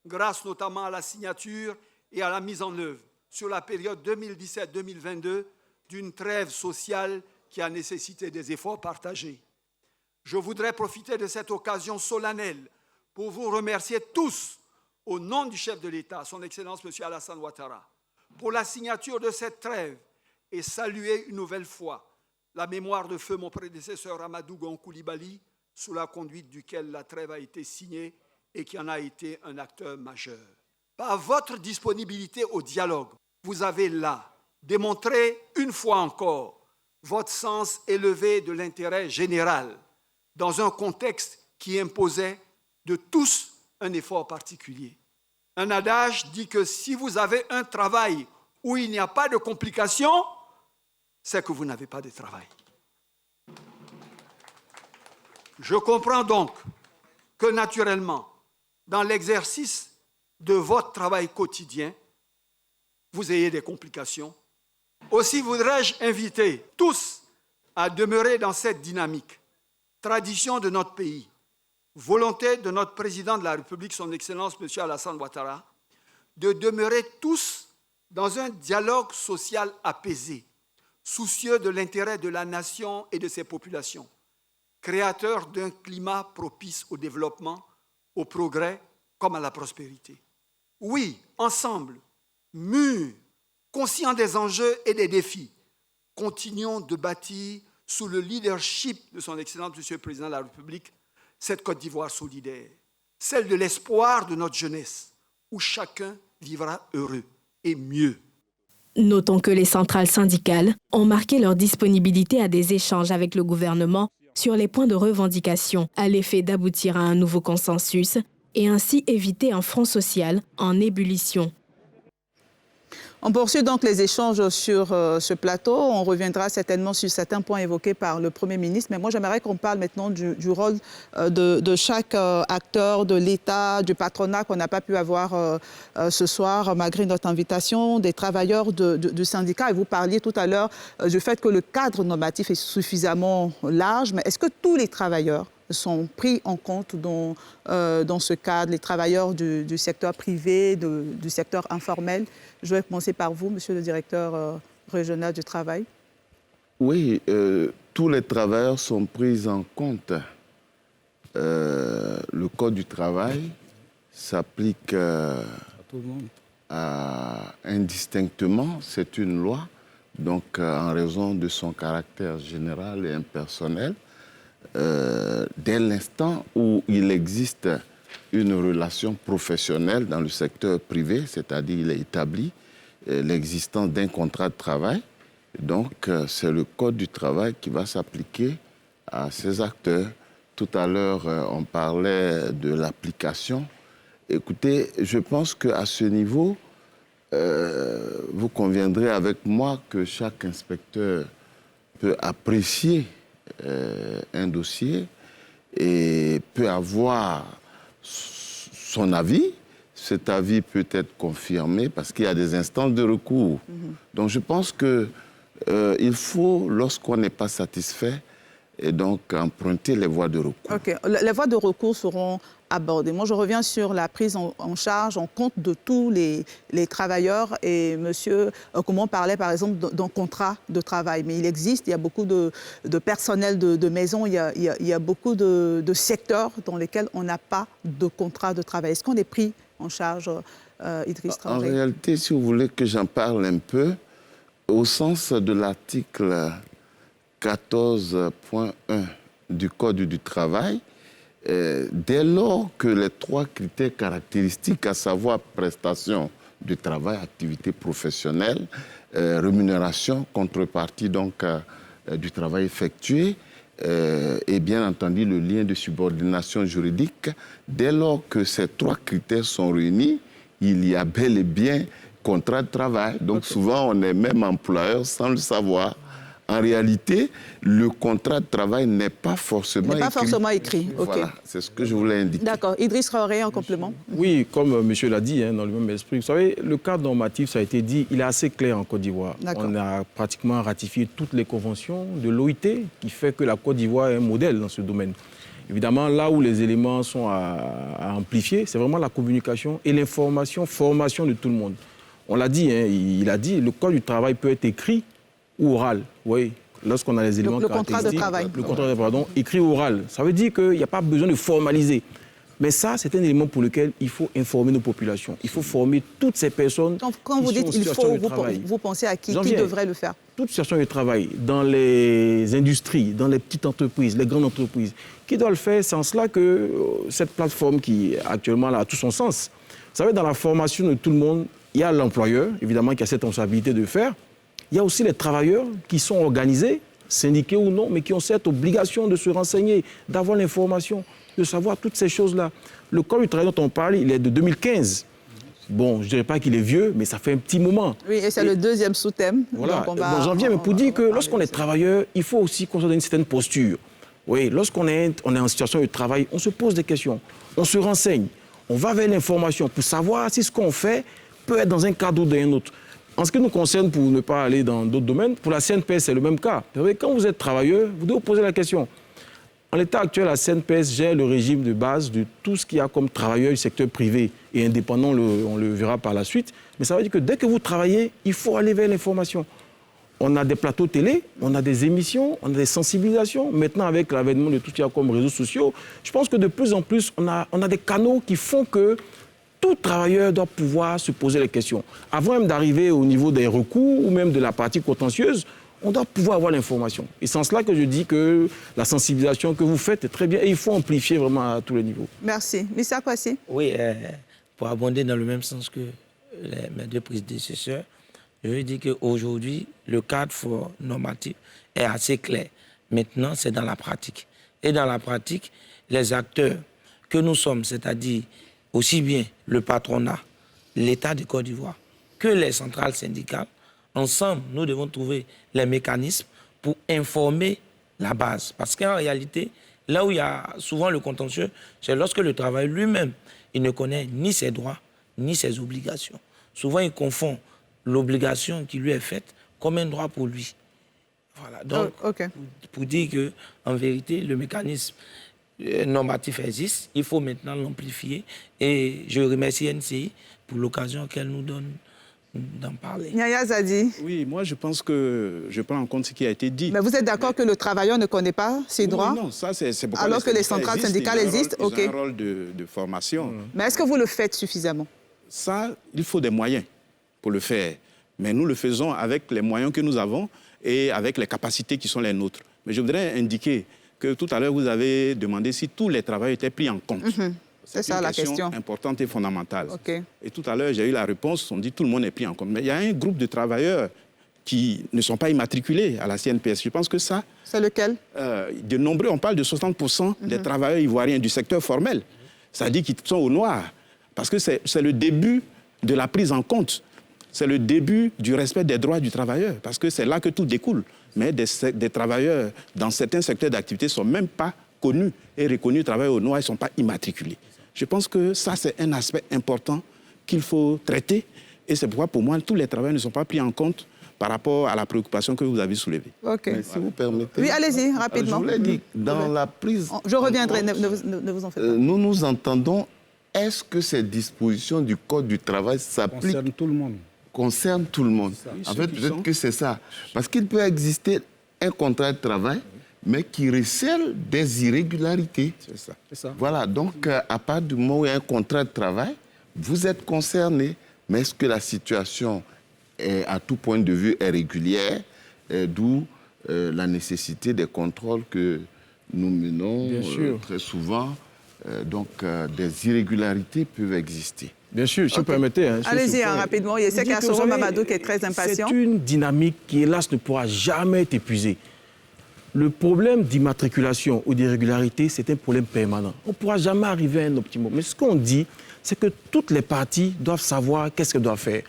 grâce notamment à la signature et à la mise en œuvre, sur la période 2017-2022, d'une trêve sociale qui a nécessité des efforts partagés. Je voudrais profiter de cette occasion solennelle pour vous remercier tous, au nom du chef de l'État, son Excellence M. Alassane Ouattara, pour la signature de cette trêve et saluer une nouvelle fois la mémoire de feu mon prédécesseur Amadou Gon Coulibaly, sous la conduite duquel la trêve a été signée et qui en a été un acteur majeur. Par votre disponibilité au dialogue, vous avez là démontré une fois encore votre sens élevé de l'intérêt général dans un contexte qui imposait de tous un effort particulier. Un adage dit que si vous avez un travail où il n'y a pas de complications, c'est que vous n'avez pas de travail. Je comprends donc que naturellement, dans l'exercice de votre travail quotidien, vous ayez des complications. Aussi voudrais-je inviter tous à demeurer dans cette dynamique, tradition de notre pays, volonté de notre président de la République, son Excellence M. Alassane Ouattara, de demeurer tous dans un dialogue social apaisé, soucieux de l'intérêt de la nation et de ses populations, créateur d'un climat propice au développement, au progrès comme à la prospérité. Oui, ensemble, mûrs, conscients des enjeux et des défis, continuons de bâtir sous le leadership de son Excellence M. le Président de la République cette Côte d'Ivoire solidaire, celle de l'espoir de notre jeunesse, où chacun vivra heureux et mieux. Notons que les centrales syndicales ont marqué leur disponibilité à des échanges avec le gouvernement sur les points de revendication à l'effet d'aboutir à un nouveau consensus et ainsi éviter un front social en ébullition. On poursuit donc les échanges sur ce plateau. On reviendra certainement sur certains points évoqués par le Premier ministre. Mais moi, j'aimerais qu'on parle maintenant du rôle de chaque acteur, de l'État, du patronat qu'on n'a pas pu avoir ce soir, malgré notre invitation, des travailleurs du syndicat. Et vous parliez tout à l'heure du fait que le cadre normatif est suffisamment large. Mais est-ce que tous les travailleurs sont pris en compte dans ce cadre, les travailleurs du secteur privé, du secteur informel. Je vais commencer par vous, monsieur le directeur régional du travail. Oui, tous les travailleurs sont pris en compte. Le Code du travail s'applique indistinctement, c'est une loi, donc en raison de son caractère général et impersonnel, dès l'instant où il existe une relation professionnelle dans le secteur privé, c'est-à-dire il est établi l'existence d'un contrat de travail, donc c'est le Code du travail qui va s'appliquer à ces acteurs. Tout à l'heure, on parlait de l'application. Écoutez, je pense qu'à ce niveau, vous conviendrez avec moi que chaque inspecteur peut apprécier un dossier et peut avoir son avis. Cet avis peut être confirmé parce qu'il y a des instances de recours. Donc je pense qu'il faut, lorsqu'on n'est pas satisfait, et donc emprunter les voies de recours. OK. Les voies de recours seront abordées. Moi, je reviens sur la prise en charge, en compte de tous les travailleurs. Et monsieur Okoumon parlait, par exemple, d'un contrat de travail. Mais il existe, il y a beaucoup de personnel de maison, il y a beaucoup de secteurs dans lesquels on n'a pas de contrat de travail. Est-ce qu'on est pris en charge, Idriss Traoré? En réalité, si vous voulez que j'en parle un peu, au sens de l'article 14.1 du Code du travail, dès lors que les 3 critères caractéristiques, à savoir prestation du travail, activité professionnelle, rémunération, contrepartie donc du travail effectué, et bien entendu le lien de subordination juridique, dès lors que ces 3 critères sont réunis, il y a bel et bien contrat de travail. Donc souvent on est même employeur sans le savoir. En réalité, le contrat de travail n'est pas forcément écrit. Voilà, c'est ce que je voulais indiquer. D'accord. Idriss Traoré, en complément. Oui, comme monsieur l'a dit, dans le même esprit. Vous savez, le cadre normatif, ça a été dit, il est assez clair en Côte d'Ivoire. On a pratiquement ratifié toutes les conventions de l'OIT qui fait que la Côte d'Ivoire est un modèle dans ce domaine. Évidemment, là où les éléments sont à amplifier, c'est vraiment la communication et l'information, formation de tout le monde. On l'a dit, il a dit, le Code du travail peut être écrit ou oral, oui, lorsqu'on a les éléments caractéristiques. Le contrat de travail, pardon, écrit ou oral. Ça veut dire qu'il n'y a pas besoin de formaliser. Mais ça, c'est un élément pour lequel il faut informer nos populations. Il faut former toutes ces personnes. Quand vous dites il faut, vous pensez à qui devrait le faire? Toute situation de travail, dans les industries, dans les petites entreprises, les grandes entreprises, qui doit le faire? C'est en cela que cette plateforme qui actuellement a tout son sens. Vous savez, dans la formation de tout le monde, il y a l'employeur, évidemment, qui a cette responsabilité de faire. Il y a aussi les travailleurs qui sont organisés, syndiqués ou non, mais qui ont cette obligation de se renseigner, d'avoir l'information, de savoir toutes ces choses-là. Le Code du travail dont on parle, il est de 2015. Bon, je ne dirais pas qu'il est vieux, mais ça fait un petit moment. Oui, et c'est le deuxième sous-thème. Voilà, j'en viens, mais pour dire que lorsqu'on est travailleur, il faut aussi qu'on soit dans une certaine posture. Oui, lorsqu'on est en situation de travail, on se pose des questions, on se renseigne, on va vers l'information pour savoir si ce qu'on fait peut être dans un cadre ou dans un autre. En ce qui nous concerne, pour ne pas aller dans d'autres domaines, pour la CNPS, c'est le même cas. Quand vous êtes travailleur, vous devez vous poser la question. En l'état actuel, la CNPS gère le régime de base de tout ce qu'il y a comme travailleur du secteur privé et indépendant, on le verra par la suite. Mais ça veut dire que dès que vous travaillez, il faut aller vers l'information. On a des plateaux télé, on a des émissions, on a des sensibilisations. Maintenant, avec l'avènement de tout ce qu'il y a comme réseaux sociaux, je pense que de plus en plus, on a des canaux qui font que tout travailleur doit pouvoir se poser les questions. Avant même d'arriver au niveau des recours ou même de la partie contentieuse, on doit pouvoir avoir l'information. Et c'est en cela que je dis que la sensibilisation que vous faites est très bien et il faut amplifier vraiment à tous les niveaux. Merci. Mr. Kwasi. Oui, pour abonder dans le même sens que mes 2 prédécesseurs, je veux dire qu'aujourd'hui, le cadre normatif est assez clair. Maintenant, c'est dans la pratique. Et dans la pratique, les acteurs que nous sommes, c'est-à-dire aussi bien le patronat, l'État de Côte d'Ivoire, que les centrales syndicales, ensemble, nous devons trouver les mécanismes pour informer la base. Parce qu'en réalité, là où il y a souvent le contentieux, c'est lorsque le travail lui-même, il ne connaît ni ses droits, ni ses obligations. Souvent, il confond l'obligation qui lui est faite comme un droit pour lui. Voilà. Donc, pour dire qu'en vérité, le mécanisme normatif existe, il faut maintenant l'amplifier. Et je remercie NCI pour l'occasion qu'elle nous donne d'en parler. Yaya Zadi. Oui, moi je pense que je prends en compte ce qui a été dit. Mais vous êtes d'accord que le travailleur ne connaît pas ses droits? Non, ça c'est pourquoi alors que les centrales syndicales existent. Ils ont un rôle de formation. Mais est-ce que vous le faites suffisamment? Ça, il faut des moyens pour le faire. Mais nous le faisons avec les moyens que nous avons et avec les capacités qui sont les nôtres. Mais je voudrais indiquer que tout à l'heure, vous avez demandé si tous les travailleurs étaient pris en compte. C'est ça la question importante et fondamentale. Okay. Et tout à l'heure, j'ai eu la réponse, on dit que tout le monde est pris en compte. Mais il y a un groupe de travailleurs qui ne sont pas immatriculés à la CNPS. Je pense que ça... C'est lequel? De nombreux, on parle de 60% des travailleurs ivoiriens du secteur formel. Ça dit qu'ils sont au noir. Parce que c'est le début de la prise en compte. C'est le début du respect des droits du travailleur. Parce que c'est là que tout découle. Mais des travailleurs dans certains secteurs d'activité ne sont même pas connus et reconnus travailleurs au noir, ils ne sont pas immatriculés. Je pense que ça, c'est un aspect important qu'il faut traiter. Et c'est pourquoi, pour moi, tous les travailleurs ne sont pas pris en compte par rapport à la préoccupation que vous avez soulevée. OK. Mais si vous permettez... Oui, allez-y, rapidement. Je vous l'ai dit, dans la prise... Je reviendrai, ne vous en faites pas. Nous nous entendons, est-ce que ces dispositions du Code du travail s'appliquent... Concerne tout le monde. Concerne tout le monde. En fait, peut-être que c'est ça. Parce qu'il peut exister un contrat de travail, mais qui recèle des irrégularités. C'est ça. Voilà, donc à partir du moment où il y a un contrat de travail, vous êtes concerné. Mais est-ce que la situation, à tout point de vue, est régulière, d'où la nécessité des contrôles que nous menons très souvent. Donc, des irrégularités peuvent exister. Bien sûr, si vous permettez. Allez-y rapidement. Il y a Soro Mamadou qui est très impatient. C'est une dynamique qui, hélas, ne pourra jamais être épuisée. Le problème d'immatriculation ou d'irrégularité, c'est un problème permanent. On ne pourra jamais arriver à un optimum. Mais ce qu'on dit, c'est que toutes les parties doivent savoir qu'est-ce qu'elles doivent faire.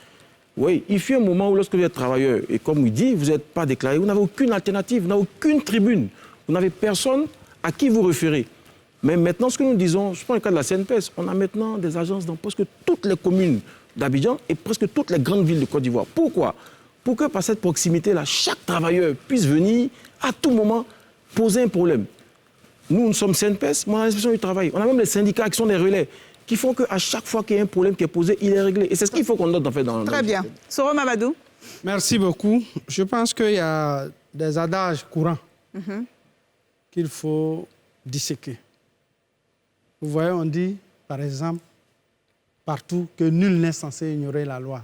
Oui, il fut un moment où, lorsque vous êtes travailleur, et comme il dit, vous n'êtes pas déclaré, vous n'avez aucune alternative, vous n'avez aucune tribune, vous n'avez personne à qui vous référer. Mais maintenant, ce que nous disons, je prends le cas de la CNPS, on a maintenant des agences dans presque toutes les communes d'Abidjan et presque toutes les grandes villes de Côte d'Ivoire. Pourquoi? Pour que par cette proximité-là, chaque travailleur puisse venir à tout moment poser un problème. Nous sommes CNPS, moi, l'inspection du travail. On a même les syndicats qui sont des relais, qui font qu'à chaque fois qu'il y a un problème qui est posé, il est réglé. Et c'est ce qu'il faut qu'on note en fait dans... Très bien. Soro Mamadou. Merci beaucoup. Je pense qu'il y a des adages courants qu'il faut disséquer. Vous voyez, on dit, par exemple, partout, que nul n'est censé ignorer la loi.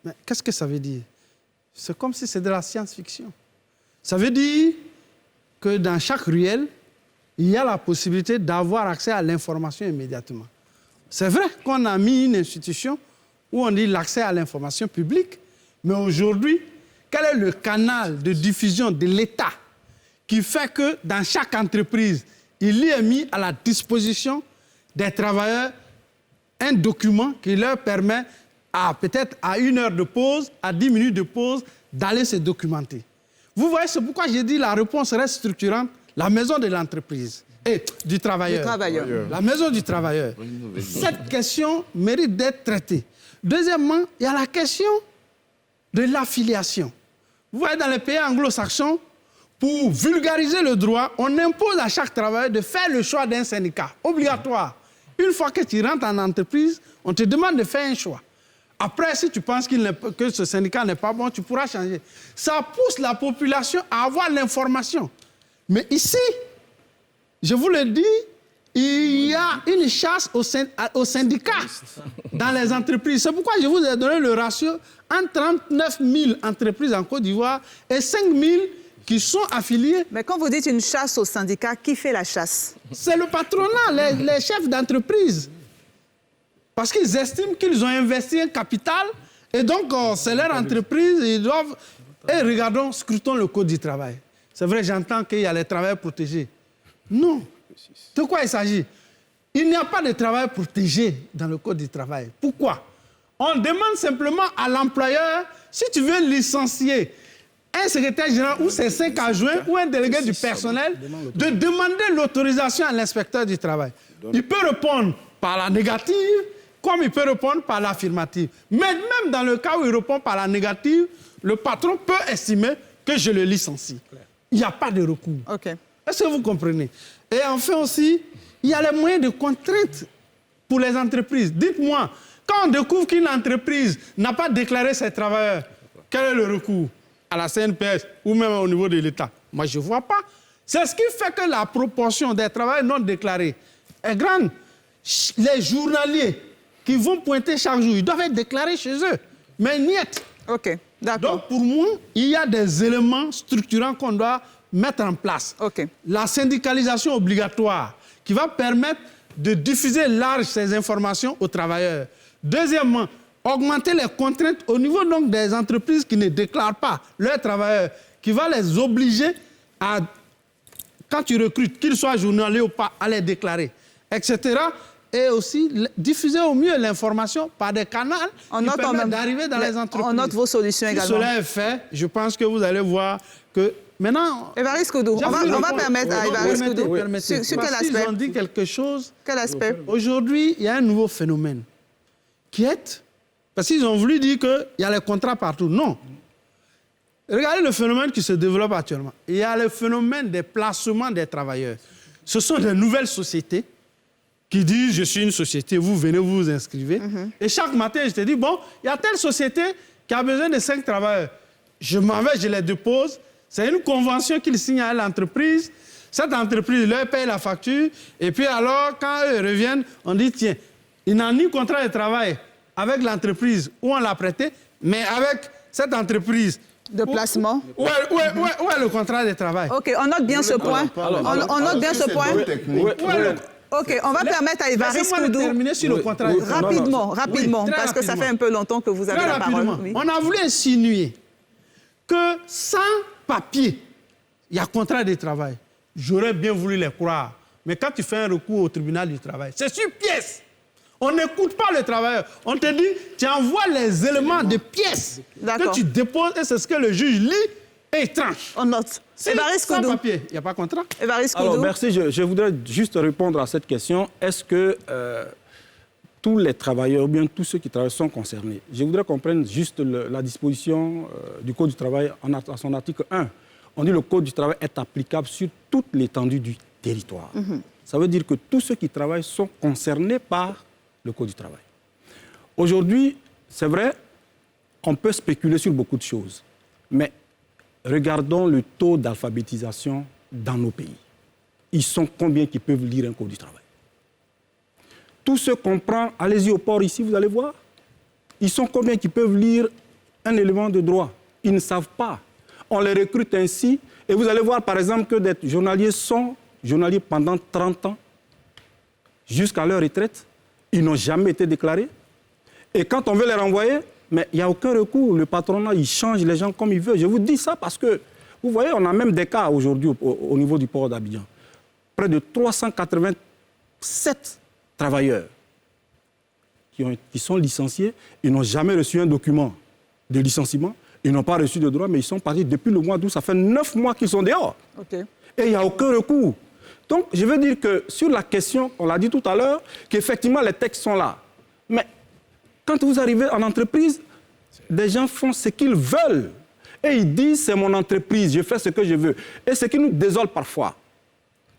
Mais qu'est-ce que ça veut dire? C'est comme si c'est de la science-fiction. Ça veut dire que dans chaque ruelle, il y a la possibilité d'avoir accès à l'information immédiatement. C'est vrai qu'on a mis une institution où on dit l'accès à l'information publique, mais aujourd'hui, quel est le canal de diffusion de l'État qui fait que dans chaque entreprise, il y est mis à la disposition des travailleurs un document qui leur permet, peut-être à 1 heure de pause, à 10 minutes de pause, d'aller se documenter. Vous voyez, c'est pourquoi j'ai dit la réponse reste structurante, la maison de l'entreprise et du travailleur. La maison du travailleur. Cette question mérite d'être traitée. Deuxièmement, il y a la question de l'affiliation. Vous voyez, dans les pays anglo-saxons, pour vulgariser le droit, on impose à chaque travailleur de faire le choix d'un syndicat, obligatoire. Une fois que tu rentres en entreprise, on te demande de faire un choix. Après, si tu penses que ce syndicat n'est pas bon, tu pourras changer. Ça pousse la population à avoir l'information. Mais ici, je vous le dis, il y a une chasse aux syndicats dans les entreprises. C'est pourquoi je vous ai donné le ratio entre 39 000 entreprises en Côte d'Ivoire et 5 000 qui sont affiliés. Mais quand vous dites une chasse aux syndicats, qui fait la chasse? C'est le patronat, les chefs d'entreprise. Parce qu'ils estiment qu'ils ont investi un capital et donc c'est leur entreprise, ils doivent... Et regardons, scrutons le Code du travail. C'est vrai, j'entends qu'il y a les travailleurs protégés. Non. De quoi il s'agit? Il n'y a pas de travail protégé dans le Code du travail. Pourquoi? On demande simplement à l'employeur, si tu veux licencier un secrétaire général ou ses 5 adjoints ou un délégué du personnel, de demander l'autorisation à l'inspecteur du travail. Il peut répondre par la négative, comme il peut répondre par l'affirmative. Mais même dans le cas où il répond par la négative, le patron peut estimer que je le licencie. Il n'y a pas de recours. Okay. Et Est-ce que vous comprenez? Et enfin aussi, il y a les moyens de contrainte pour les entreprises. Dites-moi, quand on découvre qu'une entreprise n'a pas déclaré ses travailleurs, quel est le recours? À la CNPS ou même au niveau de l'État? Moi, je ne vois pas. C'est ce qui fait que la proportion des travailleurs non déclarés est grande. Les journaliers qui vont pointer chaque jour, ils doivent être déclarés chez eux. Mais niet. OK, d'accord. Donc, pour moi, il y a des éléments structurants qu'on doit mettre en place. OK. La syndicalisation obligatoire qui va permettre de diffuser large ces informations aux travailleurs. Deuxièmement, augmenter les contraintes au niveau donc des entreprises qui ne déclarent pas leurs travailleurs, qui va les obliger à, quand tu recrutes, qu'ils soient journaliers ou pas, à les déclarer, etc. Et aussi diffuser au mieux l'information par des canaux qui permettent d'arriver dans les entreprises. On note vos solutions également. Si cela est fait, je pense que vous allez voir que maintenant... Évariste Koudou, on va permettre à Évariste Koudou. Sur quel aspect? Ils ont dit quelque chose. Quel aspect? Aujourd'hui, il y a un nouveau phénomène qui est... Parce qu'ils ont voulu dire qu'il y a les contrats partout. Non. Regardez le phénomène qui se développe actuellement. Il y a le phénomène des placements des travailleurs. Ce sont des nouvelles sociétés qui disent, je suis une société, vous venez, vous vous inscrivez. Et chaque matin, je te dis, bon, il y a telle société qui a besoin de 5 travailleurs. Je m'en vais, je les dépose. C'est une convention qu'ils signent à l'entreprise. Cette entreprise leur paye la facture. Et puis alors, quand eux reviennent, on dit, tiens, ils n'ont ni contrat de travail avec l'entreprise où on l'a prêté, mais avec cette entreprise. De placement. Où est le contrat de travail? OK, on note bien ce point. On note bien ce point. OK, on va permettre à Évariste Koudou... terminer sur le contrat. Rapidement, parce que ça fait un peu longtemps que vous avez la parole. Oui. On a voulu insinuer que sans papier, il y a contrat de travail. J'aurais bien voulu les croire. Mais quand tu fais un recours au tribunal du travail, c'est sur pièce. On n'écoute pas le travailleur. On te dit, tu envoies les éléments de pièces que tu déposes et c'est ce que le juge lit et tranche. On note. Évariste Koudou. Sans papier, il n'y a pas de contrat. Évariste Koudou. Alors, merci. Je voudrais juste répondre à cette question. Est-ce que tous les travailleurs, ou bien tous ceux qui travaillent, sont concernés? Je voudrais qu'on prenne juste la disposition du Code du travail à son article 1. On dit que le Code du travail est applicable sur toute l'étendue du territoire. Ça veut dire que tous ceux qui travaillent sont concernés par le Code du travail. Aujourd'hui, c'est vrai, on peut spéculer sur beaucoup de choses, mais regardons le taux d'alphabétisation dans nos pays. Ils sont combien qui peuvent lire un Code du travail? Tous ceux qu'on prend, allez-y au port ici, vous allez voir. Ils sont combien qui peuvent lire un élément de droit? Ils ne savent pas. On les recrute ainsi, et vous allez voir par exemple que des journaliers sont journaliers pendant 30 ans, jusqu'à leur retraite. Ils n'ont jamais été déclarés. Et quand on veut les renvoyer, mais il n'y a aucun recours. Le patronat, il change les gens comme il veut. Je vous dis ça parce que, vous voyez, on a même des cas aujourd'hui au niveau du port d'Abidjan. Près de 387 travailleurs qui sont licenciés. Ils n'ont jamais reçu un document de licenciement. Ils n'ont pas reçu de droit, mais ils sont partis depuis le mois d'août. Ça fait 9 mois qu'ils sont dehors. Okay. Et il n'y a aucun recours. Donc, je veux dire que sur la question, on l'a dit tout à l'heure, qu'effectivement, les textes sont là. Mais quand vous arrivez en entreprise, des gens font ce qu'ils veulent. Et ils disent, c'est mon entreprise, je fais ce que je veux. Et ce qui nous désole parfois,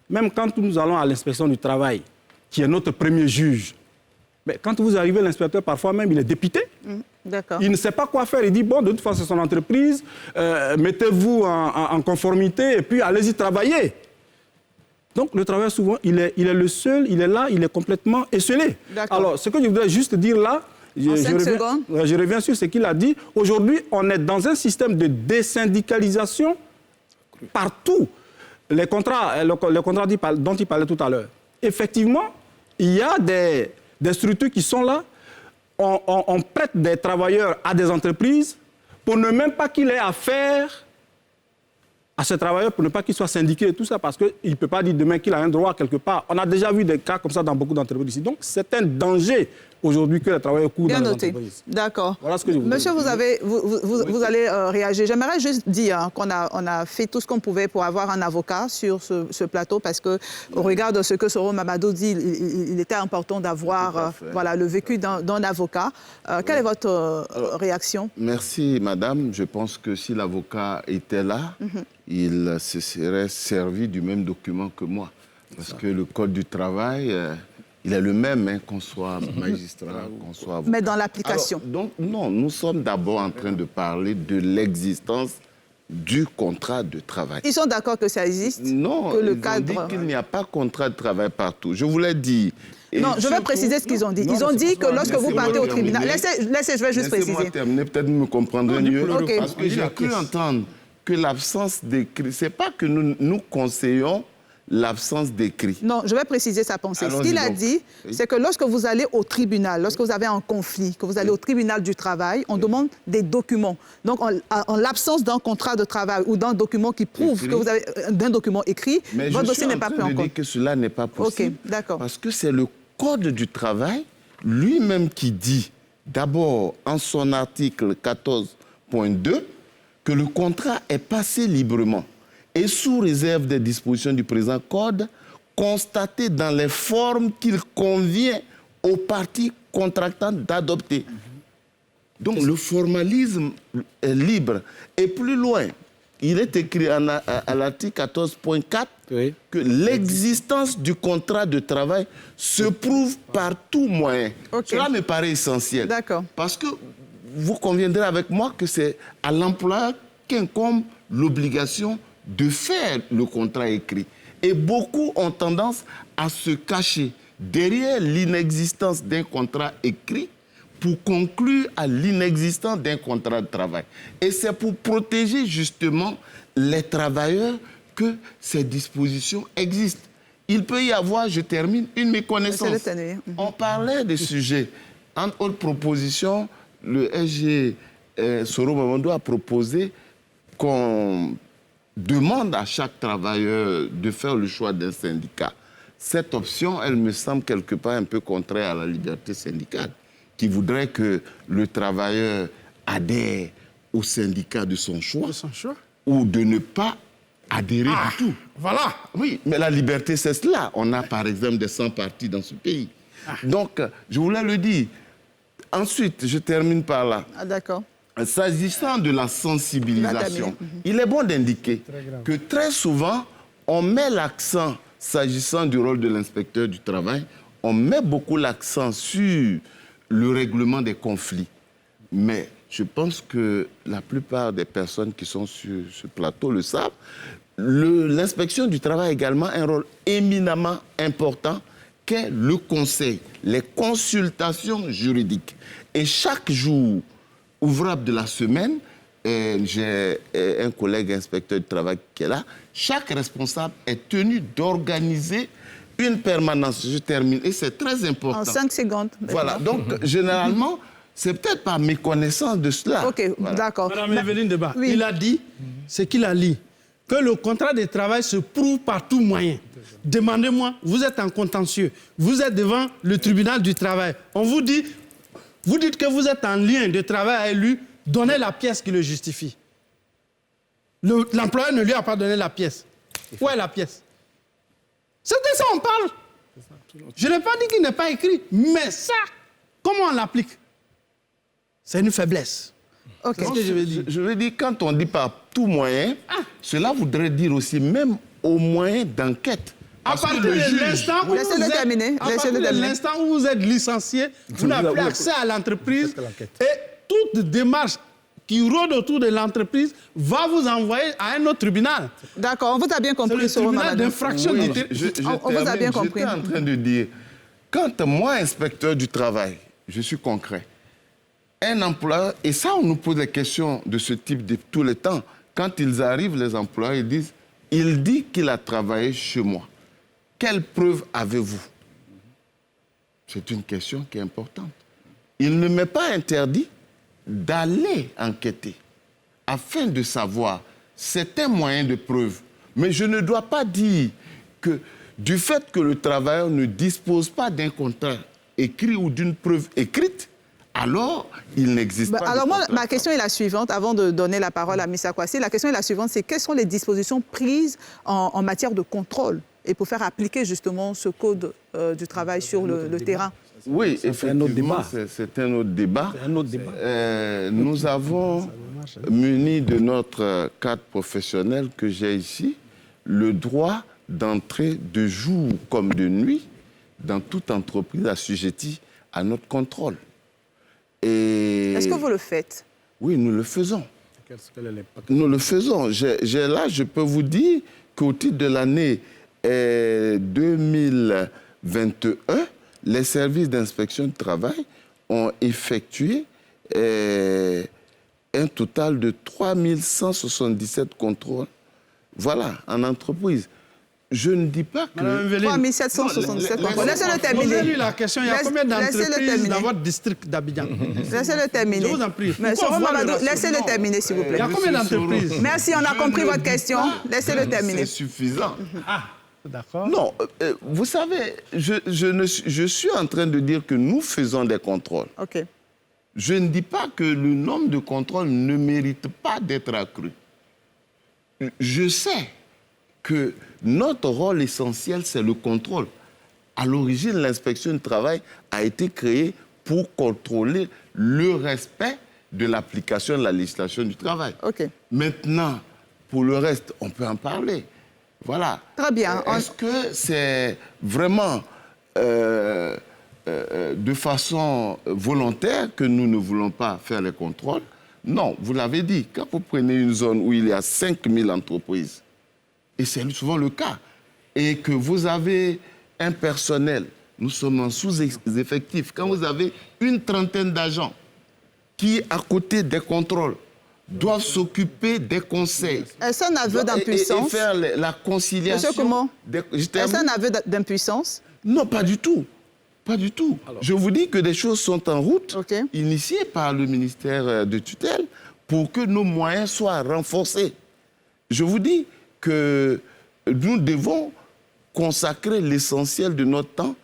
même quand nous allons à l'inspection du travail, qui est notre premier juge, mais quand vous arrivez, l'inspecteur, parfois même, il est dépité. Il ne sait pas quoi faire. Il dit, bon, de toute façon, c'est son entreprise, mettez-vous en conformité et puis allez-y travailler. Donc, le travailleur, souvent, il est le seul, il est là, il est complètement esselé. Alors, ce que je voudrais juste dire là, je reviens sur ce qu'il a dit. Aujourd'hui, on est dans un système de désyndicalisation partout. Les contrats dont il parlait tout à l'heure. Effectivement, il y a des structures qui sont là. On prête des travailleurs à des entreprises pour ne même pas qu'il ait affaire à ce travailleur, pour ne pas qu'il soit syndiqué et tout ça, parce qu'il ne peut pas dire demain qu'il a un droit quelque part. On a déjà vu des cas comme ça dans beaucoup d'entreprises ici. Donc, c'est un danger aujourd'hui que les travailleurs courent Bien dans noté. les entreprises. D'accord. Voilà ce que je voulais Monsieur, dire. vous allez réagir. J'aimerais juste dire qu'on a fait tout ce qu'on pouvait pour avoir un avocat sur ce plateau parce qu'au regard de ce que Soro Mamadou dit, il était important d'avoir voilà, le vécu d'un avocat. Quelle est votre réaction? Merci, madame. Je pense que si l'avocat était là, il se serait servi du même document que moi. Parce que le Code du travail, il est le même, hein, qu'on soit magistrat, qu'on soit avocat. Mais dans l'application. Donc, non, nous sommes d'abord en train de parler de l'existence du contrat de travail. Ils sont d'accord que ça existe? Non, que le ils cadre... ont dit qu'il n'y a pas contrat de travail partout. Je vous l'ai dit. Non, je vais préciser ce qu'ils ont dit. Ils ont dit que lorsque vous partez au tribunal... Laissez, je vais juste préciser. Laissez-moi terminer, peut-être vous me comprendrez mieux. Okay. Parce que j'ai cru entendre que l'absence d'écrit... Ce n'est pas que nous conseillons l'absence d'écrit. Non, je vais préciser sa pensée. Ce qu'il a dit, c'est que lorsque vous allez au tribunal, lorsque vous avez un conflit, que vous allez au tribunal du travail, on demande des documents. Donc, en l'absence d'un contrat de travail ou d'un document qui prouve que vous avez d'un document écrit, votre dossier n'est pas pris en compte. Mais je suis en train de dire que cela n'est pas possible. OK, d'accord. Parce que c'est le Code du travail lui-même qui dit, d'abord, en son article 14.2, que le contrat est passé librement et sous réserve des dispositions du présent code, constaté dans les formes qu'il convient aux parties contractantes d'adopter. Donc le formalisme est libre. Et plus loin, il est écrit à l'article 14.4 que l'existence du contrat de travail se prouve par tout moyen. Cela me paraît essentiel. D'accord. Parce que vous conviendrez avec moi que c'est à l'employeur qu'incombe l'obligation de faire le contrat écrit. Et beaucoup ont tendance à se cacher derrière l'inexistence d'un contrat écrit pour conclure à l'inexistence d'un contrat de travail. Et c'est pour protéger justement les travailleurs que ces dispositions existent. Il peut y avoir, je termine, une méconnaissance. On parlait des sujets. Entre autres propositions, le SG Soro Mamadou a proposé qu'on demande à chaque travailleur de faire le choix d'un syndicat. Cette option, elle me semble quelque part un peu contraire à la liberté syndicale, qui voudrait que le travailleur adhère au syndicat de son choix, ou de ne pas adhérer du tout. Voilà. Oui, mais la liberté, c'est cela. On a par exemple des 100 partis dans ce pays. Donc, je voulais le dire. Ensuite, je termine par là. Ah, d'accord. S'agissant de la sensibilisation, il est bon d'indiquer que très souvent, on met l'accent, s'agissant du rôle de l'inspecteur du travail, on met beaucoup l'accent sur le règlement des conflits. Mais je pense que la plupart des personnes qui sont sur ce plateau le savent. L'inspection du travail a également un rôle éminemment important qu'est le conseil, les consultations juridiques. Et chaque jour ouvrable de la semaine, j'ai un collègue inspecteur du travail qui est là, chaque responsable est tenu d'organiser une permanence. Je termine, et c'est très important. En 5 secondes. Voilà, donc généralement, c'est peut-être par méconnaissance de cela. OK, voilà. D'accord. Madame Evelyne Debat, il a dit, ce qu'il a dit, que le contrat de travail se prouve par tout moyen. Demandez-moi, vous êtes en contentieux, vous êtes devant le tribunal du travail. On vous dit, vous dites que vous êtes en lien de travail avec lui, donnez la pièce qui le justifie. L'employeur ne lui a pas donné la pièce. Où est la pièce? C'est de ça qu'on parle. Je n'ai pas dit qu'il n'est pas écrit, mais ça, comment on l'applique? C'est une faiblesse. Okay. Donc, je veux dire, quand on dit par tout moyen, cela voudrait dire aussi même au moyen d'enquête. À partir de l'instant où vous êtes licencié, vous n'avez plus accès à l'entreprise et toute démarche qui rôde autour de l'entreprise va vous envoyer à un autre tribunal. D'accord, on vous a bien compris. C'est le tribunal d'infraction. On vous a bien compris. J'étais en train de dire, quand moi, inspecteur du travail, je suis concret, un employeur, et ça on nous pose des questions de ce type de tout le temps, quand ils arrivent, les employeurs, ils disent, il dit qu'il a travaillé chez moi. Quelle preuve avez-vous? C'est une question qui est importante. Il ne m'est pas interdit d'aller enquêter afin de savoir. C'est un moyen de preuve. Mais je ne dois pas dire que du fait que le travailleur ne dispose pas d'un contrat écrit ou d'une preuve écrite, alors il n'existe pas. Alors moi, ma question est la suivante, avant de donner la parole à Missa Kwasi. La question est la suivante, c'est quelles sont les dispositions prises en matière de contrôle et pour faire appliquer justement ce code du travail sur le terrain? Oui, effectivement, c'est un autre débat. Nous avons muni de notre cadre professionnel que j'ai ici le droit d'entrer de jour comme de nuit dans toute entreprise assujettie à notre contrôle. Est-ce que vous le faites? Oui, nous le faisons. Nous le faisons. Là, je peux vous dire qu'au titre de l'année 2021, les services d'inspection du travail ont effectué un total de 3177 contrôles. Voilà, en entreprise. Je ne dis pas que... 3777 contrôles. Laissez-le terminer. Posez-lui la question, il y a combien d'entreprises dans votre district d'Abidjan? Laissez-le terminer. Je vous en prie. Laissez-le terminer, s'il vous plaît. Il y a combien d'entreprises? Merci, on a compris votre question. Laissez-le terminer. C'est suffisant. Ah, d'accord. Non, vous savez, je suis en train de dire que nous faisons des contrôles. OK. Je ne dis pas que le nombre de contrôles ne mérite pas d'être accru. Je sais que notre rôle essentiel, c'est le contrôle. À l'origine, l'inspection du travail a été créée pour contrôler le respect de l'application de la législation du travail. OK. Maintenant, pour le reste, on peut en parler. Voilà. Très bien. Est-ce que c'est vraiment de façon volontaire que nous ne voulons pas faire les contrôles? Non, vous l'avez dit, quand vous prenez une zone où il y a 5000 entreprises, et c'est souvent le cas, et que vous avez un personnel, nous sommes en sous-effectif, quand vous avez une trentaine d'agents qui, à côté des contrôles, doivent s'occuper des conseils. Est-ce un aveu d'impuissance? Et faire la conciliation. Monsieur, comment? Est-ce un aveu d'impuissance? Non, pas du tout. Pas du tout. Alors, je vous dis que des choses sont en route, initiées par le ministère de tutelle, pour que nos moyens soient renforcés. Je vous dis que nous devons consacrer l'essentiel de notre temps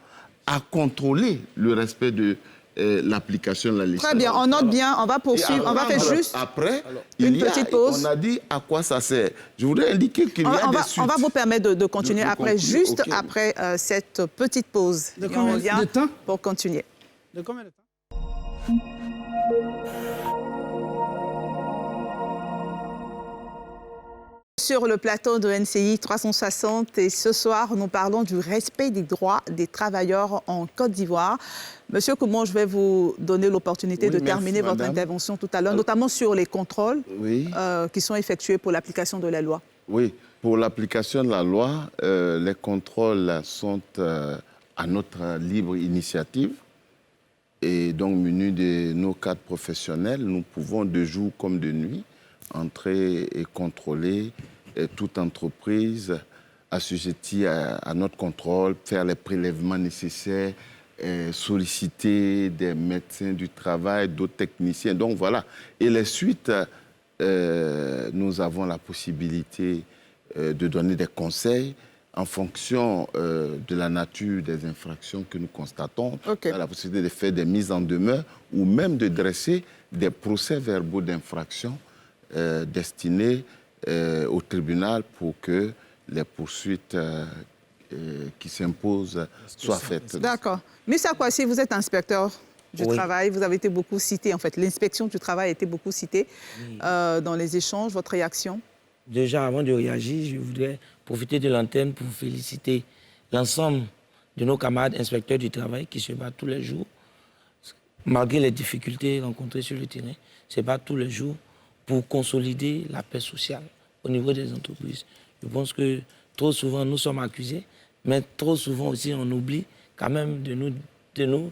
à contrôler le respect de l'application de la législation. Très bien, on note bien, on va poursuivre, on va faire juste une petite pause. On a dit à quoi ça sert. Je voudrais indiquer qu'il y a des suites. On va vous permettre de continuer après, juste après cette petite pause. De combien de temps? Pour continuer. De combien de temps? Sur le plateau de NCI 360 et ce soir, nous parlons du respect des droits des travailleurs en Côte d'Ivoire. Monsieur Koumon, je vais vous donner l'opportunité de terminer votre intervention tout à l'heure, notamment sur les contrôles qui sont effectués pour l'application de la loi. Oui, pour l'application de la loi, les contrôles sont à notre libre initiative. Et donc, munis de nos cadres professionnels, nous pouvons de jour comme de nuit entrer et contrôler toute entreprise assujettie à notre contrôle, faire les prélèvements nécessaires, solliciter des médecins du travail, d'autres techniciens. Donc voilà. Et les suites, nous avons la possibilité de donner des conseils en fonction de la nature des infractions que nous constatons. On a la possibilité de faire des mises en demeure ou même de dresser des procès-verbaux d'infraction destinés au tribunal pour que les poursuites qui s'imposent soient faites. D'accord. Missa Kwasi, vous êtes inspecteur du travail. Vous avez été beaucoup cité, en fait. L'inspection du travail a été beaucoup citée dans les échanges. Votre réaction? Déjà, avant de réagir, je voudrais profiter de l'antenne pour féliciter l'ensemble de nos camarades inspecteurs du travail qui se battent tous les jours, malgré les difficultés rencontrées sur le terrain, se battent tous les jours pour consolider la paix sociale au niveau des entreprises. Je pense que trop souvent, nous sommes accusés, mais trop souvent aussi, on oublie quand même de nous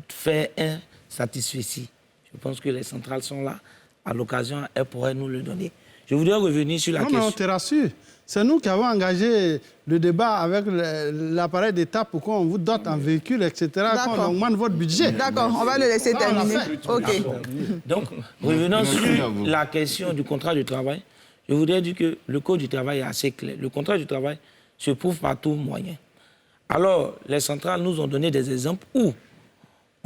faire un satisfecit. Je pense que les centrales sont là. À l'occasion, elles pourraient nous le donner. Je voudrais revenir sur la question. Non, mais on te rassure. C'est nous qui avons engagé le débat avec l'appareil d'État pour qu'on vous dote en véhicule, etc., qu'on augmente votre budget. D'accord, on va le laisser terminer. OK. Donc, revenons sur la question du contrat du travail. Je voudrais dire que le Code du travail est assez clair. Le contrat du travail se prouve par tout moyen. Alors, les centrales nous ont donné des exemples où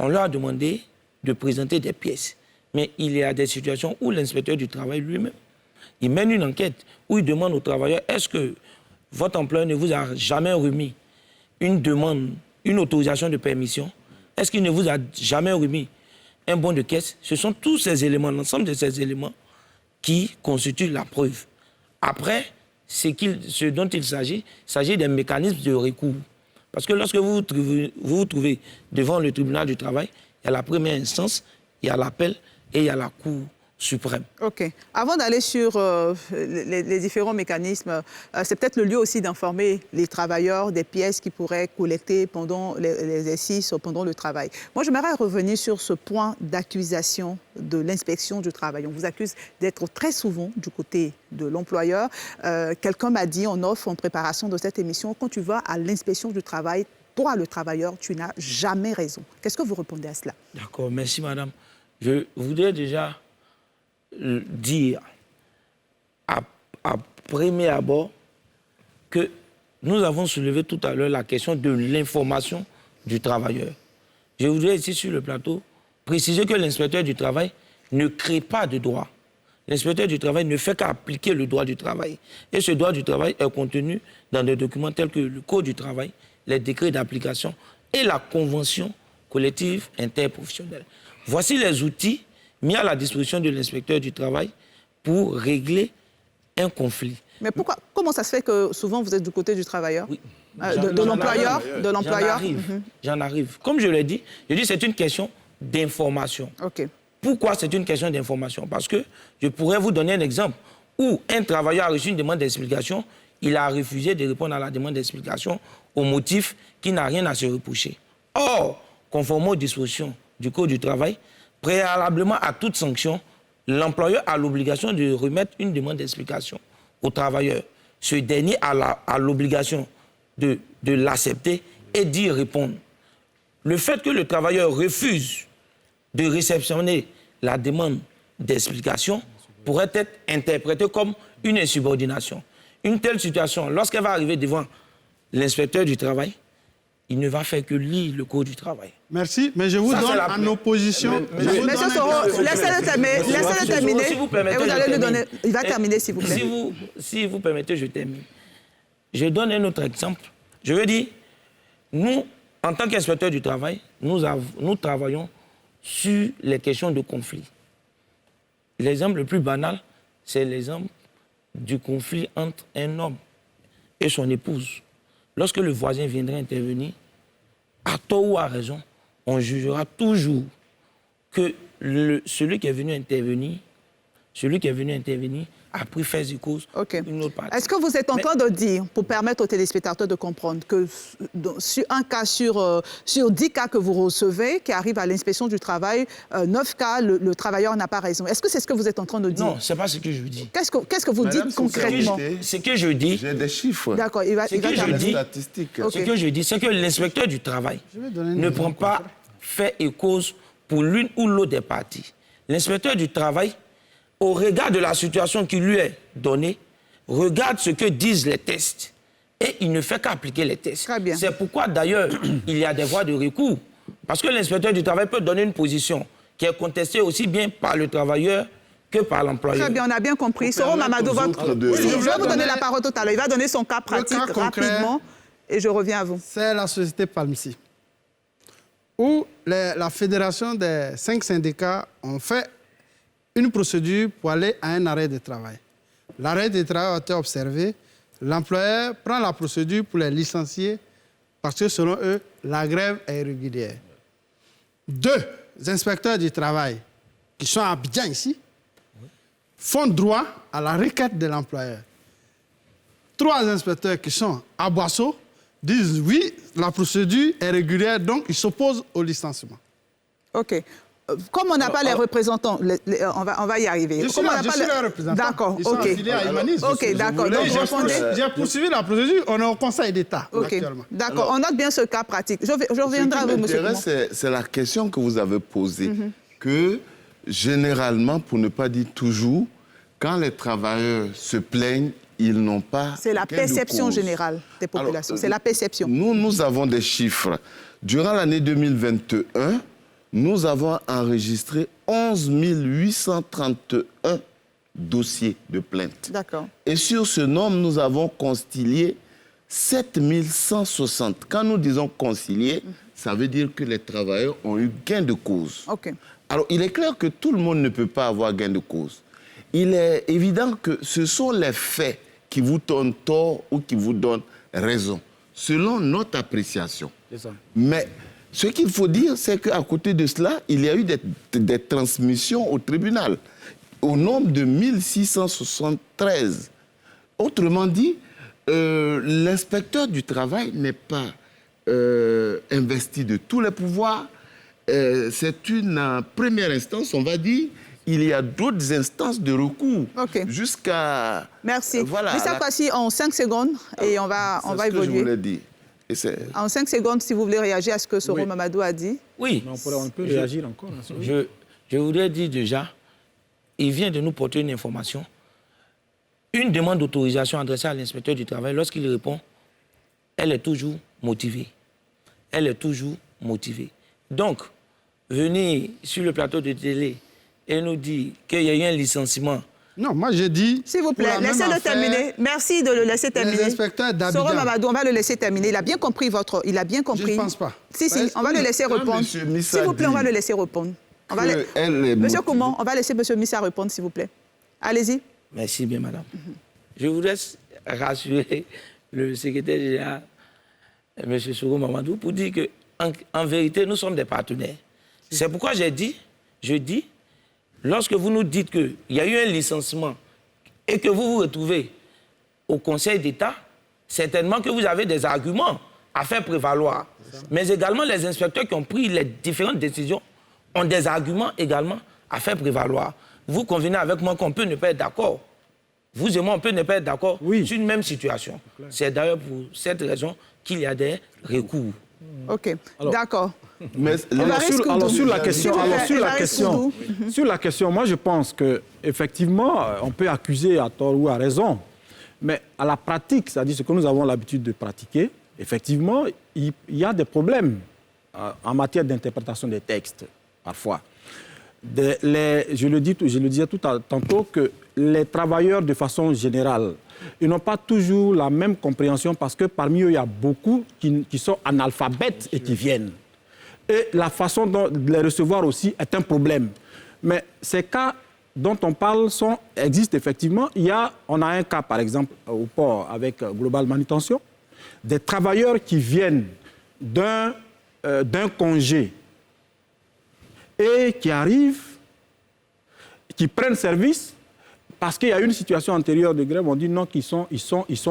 on leur a demandé de présenter des pièces. Mais il y a des situations où l'inspecteur du travail lui-même, il mène une enquête où il demande aux travailleurs, est-ce que votre employeur ne vous a jamais remis une demande, une autorisation de permission? Est-ce qu'il ne vous a jamais remis un bon de caisse? Ce sont tous ces éléments, l'ensemble de ces éléments qui constituent la preuve. Après, ce dont il s'agit des mécanismes de recours. Parce que lorsque vous vous trouvez devant le tribunal du travail, il y a la première instance, il y a l'appel et il y a la Cour suprême. OK. Avant d'aller sur les différents mécanismes, c'est peut-être le lieu aussi d'informer les travailleurs des pièces qu'ils pourraient collecter pendant l'exercice, pendant le travail. Moi, j'aimerais revenir sur ce point d'accusation de l'inspection du travail. On vous accuse d'être très souvent du côté de l'employeur. Quelqu'un m'a dit en off, en préparation de cette émission, quand tu vas à l'inspection du travail, toi, le travailleur, tu n'as jamais raison. Qu'est-ce que vous répondez à cela? D'accord, merci madame. Je voudrais déjà dire à premier abord que nous avons soulevé tout à l'heure la question de l'information du travailleur. Je voudrais ici sur le plateau préciser que l'inspecteur du travail ne crée pas de droit. L'inspecteur du travail ne fait qu'appliquer le droit du travail. Et ce droit du travail est contenu dans des documents tels que le Code du travail, les décrets d'application et la convention collective interprofessionnelle. Voici les outils mis à la disposition de l'inspecteur du travail pour régler un conflit. Mais comment ça se fait que souvent vous êtes du côté du travailleur, oui. de l'employeur? J'en arrive. Comme je l'ai dit, c'est une question d'information. Okay. Pourquoi c'est une question d'information? Parce que je pourrais vous donner un exemple où un travailleur a reçu une demande d'explication, il a refusé de répondre à la demande d'explication au motif qu'il n'a rien à se reprocher. Or, conformément aux dispositions du Code du travail, préalablement à toute sanction, l'employeur a l'obligation de remettre une demande d'explication au travailleur. Ce dernier a l'obligation de l'accepter et d'y répondre. Le fait que le travailleur refuse de réceptionner la demande d'explication pourrait être interprété comme une insubordination. Une telle situation, lorsqu'elle va arriver devant l'inspecteur du travail, il ne va faire que lire le Code du travail. Merci, mais je vous donne en opposition... Monsieur Soro, laissez-le terminer. Si vous permettez, et vous allez lui donner... Il va terminer, s'il vous plaît. Si vous permettez, je termine. Je donne un autre exemple. Je veux dire, nous, en tant qu'inspecteurs du travail, nous travaillons sur les questions de conflit. L'exemple le plus banal, c'est l'exemple du conflit entre un homme et son épouse. Lorsque le voisin viendra intervenir, à tort ou à raison, on jugera toujours que celui qui est venu intervenir a pris fait et cause une autre partie. Est-ce que vous êtes en train de dire, pour permettre aux téléspectateurs de comprendre, que sur un cas, sur 10 cas que vous recevez, qui arrivent à l'inspection du travail, 9 cas, le travailleur n'a pas raison? Est-ce que c'est ce que vous êtes en train de dire? Non, ce n'est pas ce que je dis. Qu'est-ce que vous dites concrètement? Ce que je dis... J'ai des chiffres. D'accord, il va des statistiques. Ce que je dis, c'est que l'inspecteur du travail ne prend pas fait et cause pour l'une ou l'autre des parties. L'inspecteur du travail, au regard de la situation qui lui est donnée, regarde ce que disent les tests et il ne fait qu'appliquer les tests. C'est pourquoi d'ailleurs il y a des voies de recours. Parce que l'inspecteur du travail peut donner une position qui est contestée aussi bien par le travailleur que par l'employeur. Très bien, on a bien compris. Soro Mamadou, je vais vous donner la parole tout à l'heure. Il va donner son cas pratique rapidement et je reviens à vous. C'est la société Palmsi, où la fédération des 5 syndicats ont fait une procédure pour aller à un arrêt de travail. L'arrêt de travail a été observé. L'employeur prend la procédure pour les licencier parce que, selon eux, la grève est irrégulière. 2 inspecteurs du travail qui sont à Abidjan ici font droit à la requête de l'employeur. 3 inspecteurs qui sont à Boisseau disent oui, la procédure est régulière, donc ils s'opposent au licenciement. OK. Comme on n'a pas les représentants, on va y arriver. Je suis leur représentant. D'accord, Ils sont affiliés à Humanisme. OK, d'accord. Donc, j'ai poursuivi la procédure, on est au Conseil d'État actuellement. D'accord, on note bien ce cas pratique. Je reviendrai à vous, monsieur. C'est la question que vous avez posée, que généralement, pour ne pas dire toujours, quand les travailleurs se plaignent, ils n'ont pas... C'est la perception générale des populations, c'est la perception. Nous avons des chiffres. Durant l'année 2021, nous avons enregistré 11 831 dossiers de plainte. D'accord. Et sur ce nombre, nous avons concilié 7 160. Quand nous disons concilier, ça veut dire que les travailleurs ont eu gain de cause. OK. Alors, il est clair que tout le monde ne peut pas avoir gain de cause. Il est évident que ce sont les faits qui vous donnent tort ou qui vous donnent raison, selon notre appréciation. C'est ça. Mais ce qu'il faut dire, c'est qu'à côté de cela, il y a eu des transmissions au tribunal, au nombre de 1673. Autrement dit, l'inspecteur du travail n'est pas investi de tous les pouvoirs. C'est une première instance, on va dire. Il y a d'autres instances de recours jusqu'à... Merci. Voilà, Mais cette fois-ci, en 5 secondes, et on va évoluer. C'est ce que je voulais dire. En 5 secondes, si vous voulez réagir à ce que Soro Mamadou a dit. Oui. On peut réagir encore. Je voudrais dire déjà, il vient de nous porter une information. Une demande d'autorisation adressée à l'inspecteur du travail, lorsqu'il répond, elle est toujours motivée. Elle est toujours motivée. Donc, venir sur le plateau de télé et nous dire qu'il y a eu un licenciement. Non, moi j'ai dit... S'il vous plaît, laissez-le terminer. Merci de le laisser terminer. Les inspecteurs d'Abidjan. Soro Mamadou, on va le laisser terminer. Il a bien compris votre... Il a bien compris. Je ne pense pas. Si, on va le laisser répondre. S'il vous plaît, on va le laisser répondre. Monsieur Koumon, on va laisser M. Missa répondre, s'il vous plaît. Allez-y. Merci bien, madame. Je voudrais rassurer le secrétaire général, M. Soro Mamadou, pour dire qu'en vérité, nous sommes des partenaires. C'est pourquoi je dis, lorsque vous nous dites qu'il y a eu un licenciement et que vous vous retrouvez au Conseil d'État, certainement que vous avez des arguments à faire prévaloir. Mais également, les inspecteurs qui ont pris les différentes décisions ont des arguments également à faire prévaloir. Vous convenez avec moi qu'on peut ne pas être d'accord. Vous et moi, on peut ne pas être d'accord sur une même situation. C'est d'ailleurs pour cette raison qu'il y a des recours. OK, d'accord. Mais sur la question, moi je pense qu'effectivement, on peut accuser à tort ou à raison. Mais à la pratique, c'est-à-dire ce que nous avons l'habitude de pratiquer, effectivement, il y a des problèmes en matière d'interprétation des textes, parfois. Je le disais tantôt que les travailleurs, de façon générale, ils n'ont pas toujours la même compréhension parce que parmi eux, il y a beaucoup qui sont analphabètes et qui viennent. Et la façon de les recevoir aussi est un problème. Mais ces cas dont on parle existent effectivement. On a un cas, par exemple, au port avec Global Manutention, des travailleurs qui viennent d'un congé et qui arrivent, qui prennent service parce qu'il y a une situation antérieure de grève. On dit non, qu'ils sont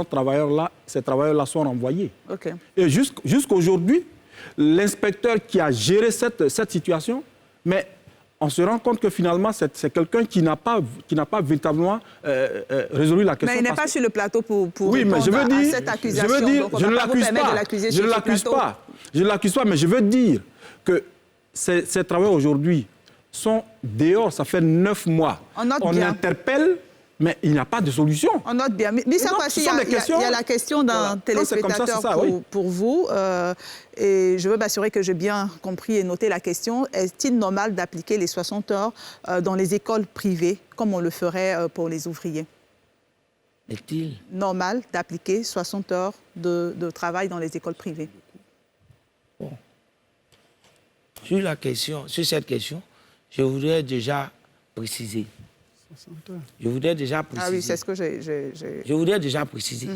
travailleurs là, ces travailleurs-là sont renvoyés. Okay. Et jusqu'aujourd'hui, l'inspecteur qui a géré cette situation, mais on se rend compte que finalement, c'est quelqu'un qui n'a pas véritablement résolu la question. Mais il n'est pas sur le plateau pour oui, mais je veux dire, à cette accusation. Je veux dire, donc on je ne l'accuse pas. Je ne l'accuse pas. Je ne l'accuse pas, mais je veux dire que ces travailleurs aujourd'hui sont dehors, ça fait 9 mois. On interpelle, mais il n'y a pas de solution. On note bien. Mais ça, il y a la question d'un téléspectateur pour vous. Et je veux m'assurer que j'ai bien compris et noté la question. Est-il normal d'appliquer les 60 heures dans les écoles privées, comme on le ferait pour les ouvriers? Est-il normal d'appliquer 60 heures de travail dans les écoles privées? Bon. Sur cette question, je voudrais déjà préciser. Je voudrais déjà préciser. Ah oui, c'est ce que Je voudrais déjà préciser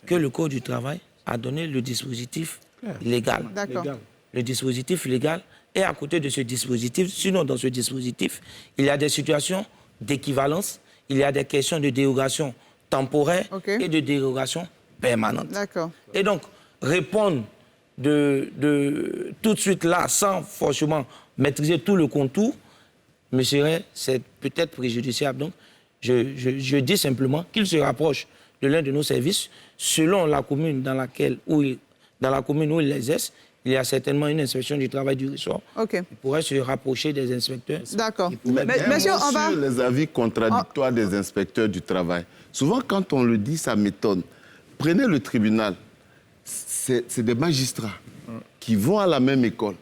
que le Code du travail a donné le dispositif légal. D'accord. Le dispositif légal. Et à côté de ce dispositif, sinon dans ce dispositif, il y a des situations d'équivalence, il y a des questions de dérogation temporaire et de dérogation permanente. D'accord. Et donc, répondre de tout de suite là, sans forcément maîtriser tout le contour, c'est peut-être préjudiciable. Donc, je dis simplement qu'il se rapproche de l'un de nos services, selon la commune dans la commune où il exerce. Il y a certainement une inspection du travail du ressort. Il pourrait se rapprocher des inspecteurs. D'accord. Mais monsieur, on va... Sur les avis contradictoires des inspecteurs du travail, souvent quand on le dit, ça m'étonne. Prenez le tribunal. C'est des magistrats qui vont à la même école.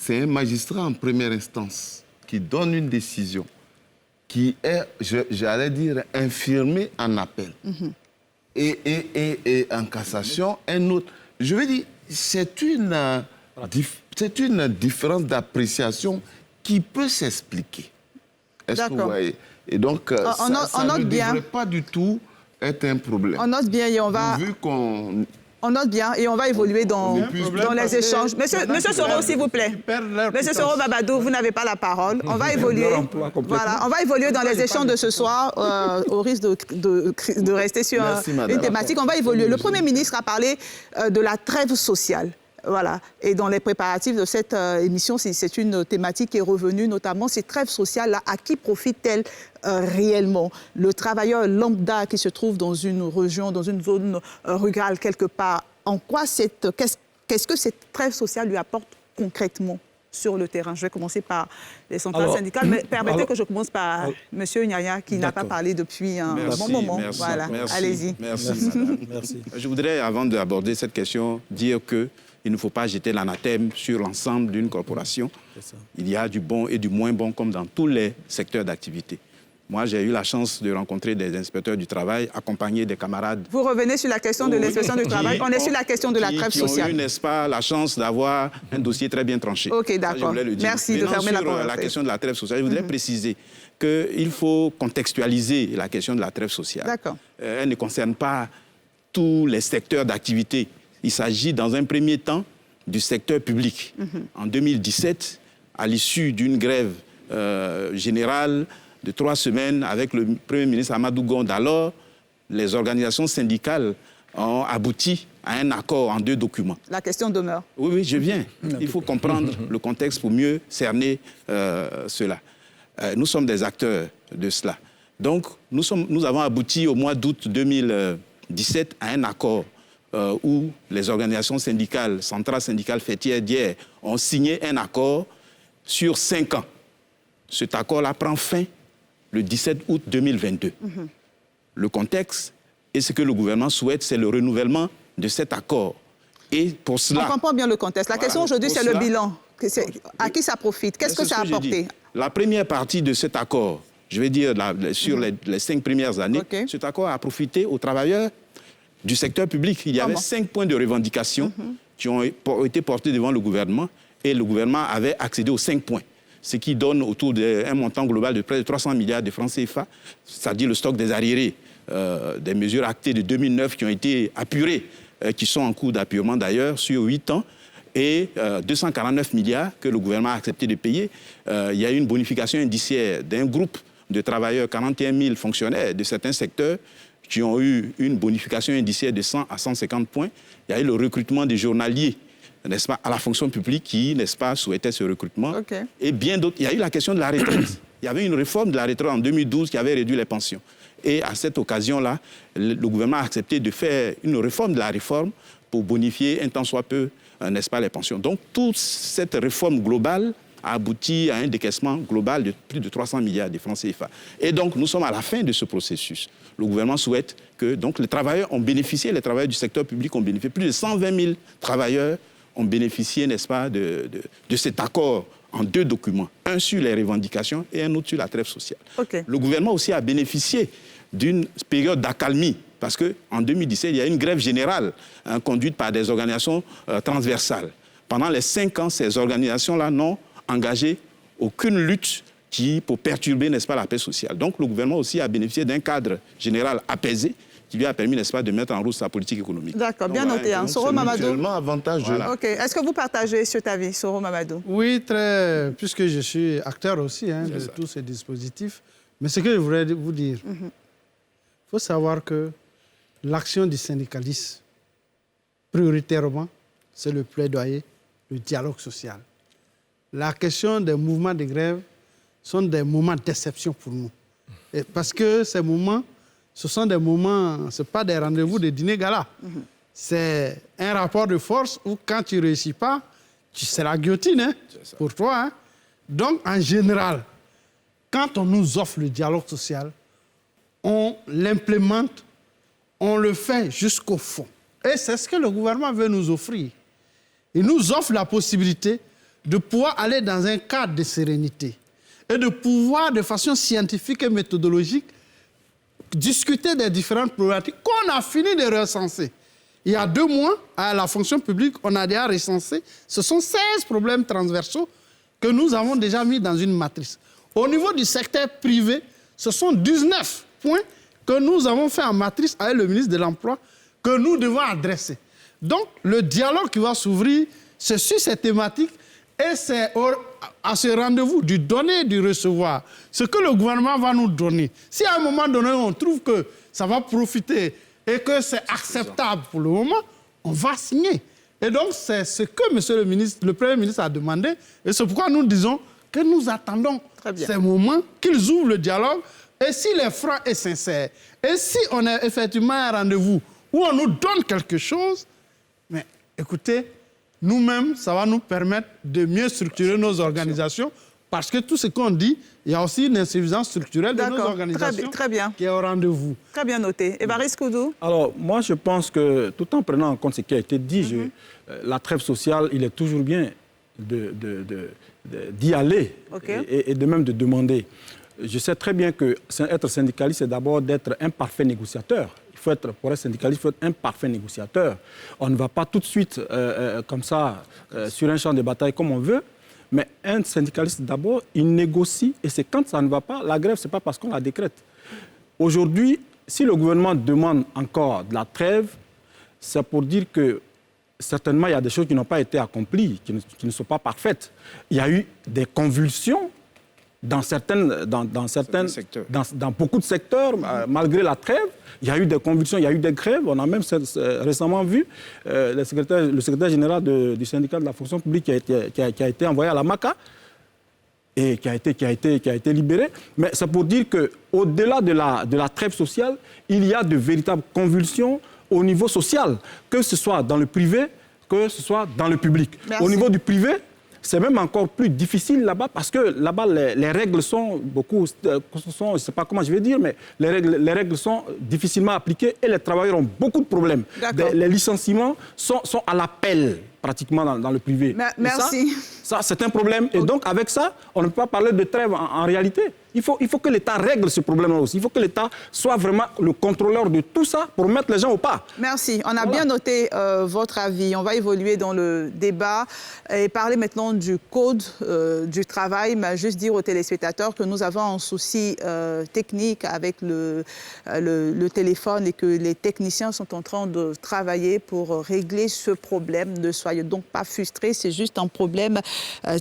c'est un magistrat en première instance qui donne une décision qui est, j'allais dire, infirmée en appel. Et en cassation, un autre. Je veux dire, c'est une différence d'appréciation qui peut s'expliquer. Est-ce que vous voyez? Et donc, ça ne devrait pas du tout être un problème. On note bien et on va... Vu qu'on... On note bien et on va évoluer dans les échanges. Monsieur Soro, s'il vous plaît. Monsieur Soro Babadou, vous n'avez pas la parole. On va évoluer. Voilà, on va évoluer dans les échanges de ce soir, au risque de rester sur une thématique. On va évoluer. Le Premier ministre a parlé de la trêve sociale. Voilà. Et dans les préparatifs de cette émission, c'est une thématique qui est revenue, notamment cette trêve sociale-là, à qui profite-t-elle réellement? Le travailleur lambda qui se trouve dans une région, dans une zone rurale quelque part, en quoi qu'est-ce que cette trêve sociale lui apporte concrètement sur le terrain? Je vais commencer par les centrales syndicales, mais permettez que je commence par M. Nyanya, qui n'a pas parlé depuis un bon moment. Voilà. Allez-y. Merci, madame. Merci. Je voudrais, avant d'aborder cette question, dire qu'il ne faut pas jeter l'anathème sur l'ensemble d'une corporation. Il y a du bon et du moins bon, comme dans tous les secteurs d'activité. Moi, j'ai eu la chance de rencontrer des inspecteurs du travail, accompagnés des camarades. Vous revenez sur la question de l'inspection du travail. On est sur la question de la trêve sociale. Qui ont eu, n'est-ce pas, la chance d'avoir un dossier très bien tranché. OK, d'accord. Merci de fermer la parole. Sur la question de la trêve sociale, je voudrais préciser qu'il faut contextualiser la question de la trêve sociale. D'accord. Elle ne concerne pas tous les secteurs d'activité. Il s'agit, dans un premier temps, du secteur public. En 2017, à l'issue d'une grève générale de 3 semaines avec le Premier ministre Amadou Gon d'alors, les organisations syndicales ont abouti à un accord en 2 documents. La question demeure. Oui, je viens. Il faut comprendre le contexte pour mieux cerner cela. Nous sommes des acteurs de cela. Donc, nous avons abouti au mois d'août 2017 à un accord où les organisations syndicales, centrales syndicales fêtières d'hier, ont signé un accord sur 5 ans. Cet accord-là prend fin le 17 août 2022. Le contexte et ce que le gouvernement souhaite, c'est le renouvellement de cet accord. Et pour cela... On comprend bien le contexte. La question aujourd'hui, c'est le bilan. À qui ça profite? Qu'est-ce que ça a apporté? La première partie de cet accord, je vais dire sur les 5 premières années, cet accord a profité aux travailleurs du secteur public. Il y avait 5 points de revendication qui ont été portés devant le gouvernement et le gouvernement avait accédé aux 5 points. Ce qui donne autour d'un montant global de près de 300 milliards de francs CFA, c'est-à-dire le stock des arriérés, des mesures actées de 2009 qui ont été apurées, qui sont en cours d'appurement d'ailleurs sur 8 ans, et 249 milliards que le gouvernement a accepté de payer. Il y a eu une bonification indiciaire d'un groupe de travailleurs, 41 000 fonctionnaires de certains secteurs, qui ont eu une bonification indiciaire de 100 à 150 points. Il y a eu le recrutement des journaliers, n'est-ce pas, à la fonction publique qui, n'est-ce pas, souhaitait ce recrutement. Et bien d'autres. Il y a eu la question de la retraite. Il y avait une réforme de la retraite en 2012 qui avait réduit les pensions. Et à cette occasion-là, le gouvernement a accepté de faire une réforme de la réforme pour bonifier un tant soit peu, n'est-ce pas, les pensions. Donc, toute cette réforme globale a abouti à un décaissement global de plus de 300 milliards de francs CFA. Et donc, nous sommes à la fin de ce processus. Le gouvernement souhaite que donc, les travailleurs ont bénéficié, les travailleurs du secteur public ont bénéficié, plus de 120 000 travailleurs ont bénéficié, n'est-ce pas, de cet accord en 2 documents. Un sur les revendications et un autre sur la trêve sociale. Le gouvernement aussi a bénéficié d'une période d'accalmie parce qu'en 2017, il y a une grève générale conduite par des organisations transversales. Pendant les 5 ans, ces organisations-là n'ont engagé aucune lutte pour perturber, n'est-ce pas, la paix sociale. Donc, le gouvernement aussi a bénéficié d'un cadre général apaisé qui lui a permis, n'est-ce pas, de mettre en route sa politique économique. D'accord, bien noté. Soro Mamadou. C'est avantageux. Voilà. OK. Est-ce que vous partagez cet avis, Soro Mamadou? Oui, puisque je suis acteur aussi de tous ces dispositifs. Mais ce que je voudrais vous dire, il faut savoir que l'action du syndicalisme, prioritairement, c'est le plaidoyer, le dialogue social. La question des mouvements de grève sont des moments d'exception pour nous. Et parce que ces moments, ce sont des moments, ce n'est pas des rendez-vous de dîner-gala. C'est un rapport de force où quand tu ne réussis pas, c'est la guillotine pour toi. Donc, en général, quand on nous offre le dialogue social, on l'implémente, on le fait jusqu'au fond. Et c'est ce que le gouvernement veut nous offrir. Il nous offre la possibilité de pouvoir aller dans un cadre de sérénité et de pouvoir, de façon scientifique et méthodologique, discuter des différentes problématiques qu'on a fini de recenser. Il y a 2 mois, à la fonction publique, on a déjà recensé. Ce sont 16 problèmes transversaux que nous avons déjà mis dans une matrice. Au niveau du secteur privé, ce sont 19 points que nous avons fait en matrice avec le ministre de l'Emploi que nous devons adresser. Donc, le dialogue qui va s'ouvrir, c'est sur ces thématiques et c'est à ce rendez-vous du donner et du recevoir. Ce que le gouvernement va nous donner. Si à un moment donné, on trouve que ça va profiter et que c'est acceptable pour le moment, on va signer. Et donc, c'est ce que le Premier ministre a demandé. Et c'est pourquoi nous disons que nous attendons ces moments, qu'ils ouvrent le dialogue. Et s'il est franc et sincère, et si on a effectivement un rendez-vous où on nous donne quelque chose, mais écoutez, nous-mêmes, ça va nous permettre de mieux structurer nos organisations, parce que tout ce qu'on dit, il y a aussi une insuffisance structurelle de nos organisations qui est au rendez-vous. Très bien noté. Évariste Koudou. Alors, moi, je pense que, tout en prenant en compte ce qui a été dit, la trêve sociale, il est toujours bien d'y aller et de même de demander. Je sais très bien que être syndicaliste, c'est d'abord d'être un parfait négociateur. Pour être syndicaliste, il faut être un parfait négociateur. On ne va pas tout de suite, comme ça, sur un champ de bataille comme on veut. Mais un syndicaliste, d'abord, il négocie. Et c'est quand ça ne va pas, la grève, ce n'est pas parce qu'on la décrète. Aujourd'hui, si le gouvernement demande encore de la trêve, c'est pour dire que certainement, il y a des choses qui n'ont pas été accomplies, qui ne sont pas parfaites. Il y a eu des convulsions dans beaucoup de secteurs, malgré la trêve. Il y a eu des convulsions, il y a eu des grèves. On a même récemment vu le secrétaire général du syndicat de la fonction publique qui a été envoyé à la MACA et qui a été libéré. Mais c'est pour dire qu'au-delà de la trêve sociale, il y a de véritables convulsions au niveau social, que ce soit dans le privé, que ce soit dans le public. Merci. Au niveau du privé, c'est même encore plus difficile là-bas parce que là-bas, les règles sont beaucoup... je ne sais pas comment je vais dire, mais les règles sont difficilement appliquées et les travailleurs ont beaucoup de problèmes. Les licenciements sont à l'appel pratiquement dans le privé. Merci. Ça c'est un problème. Et donc, avec ça, on ne peut pas parler de trêve en réalité. Il faut que l'État règle ce problème-là aussi. Il faut que l'État soit vraiment le contrôleur de tout ça pour mettre les gens au pas. Merci. On a bien noté votre avis. On va évoluer dans le débat et parler maintenant du code du travail. Mais juste dire aux téléspectateurs que nous avons un souci technique avec le téléphone et que les techniciens sont en train de travailler pour régler ce problème. Ne soyez donc pas frustrés, c'est juste un problème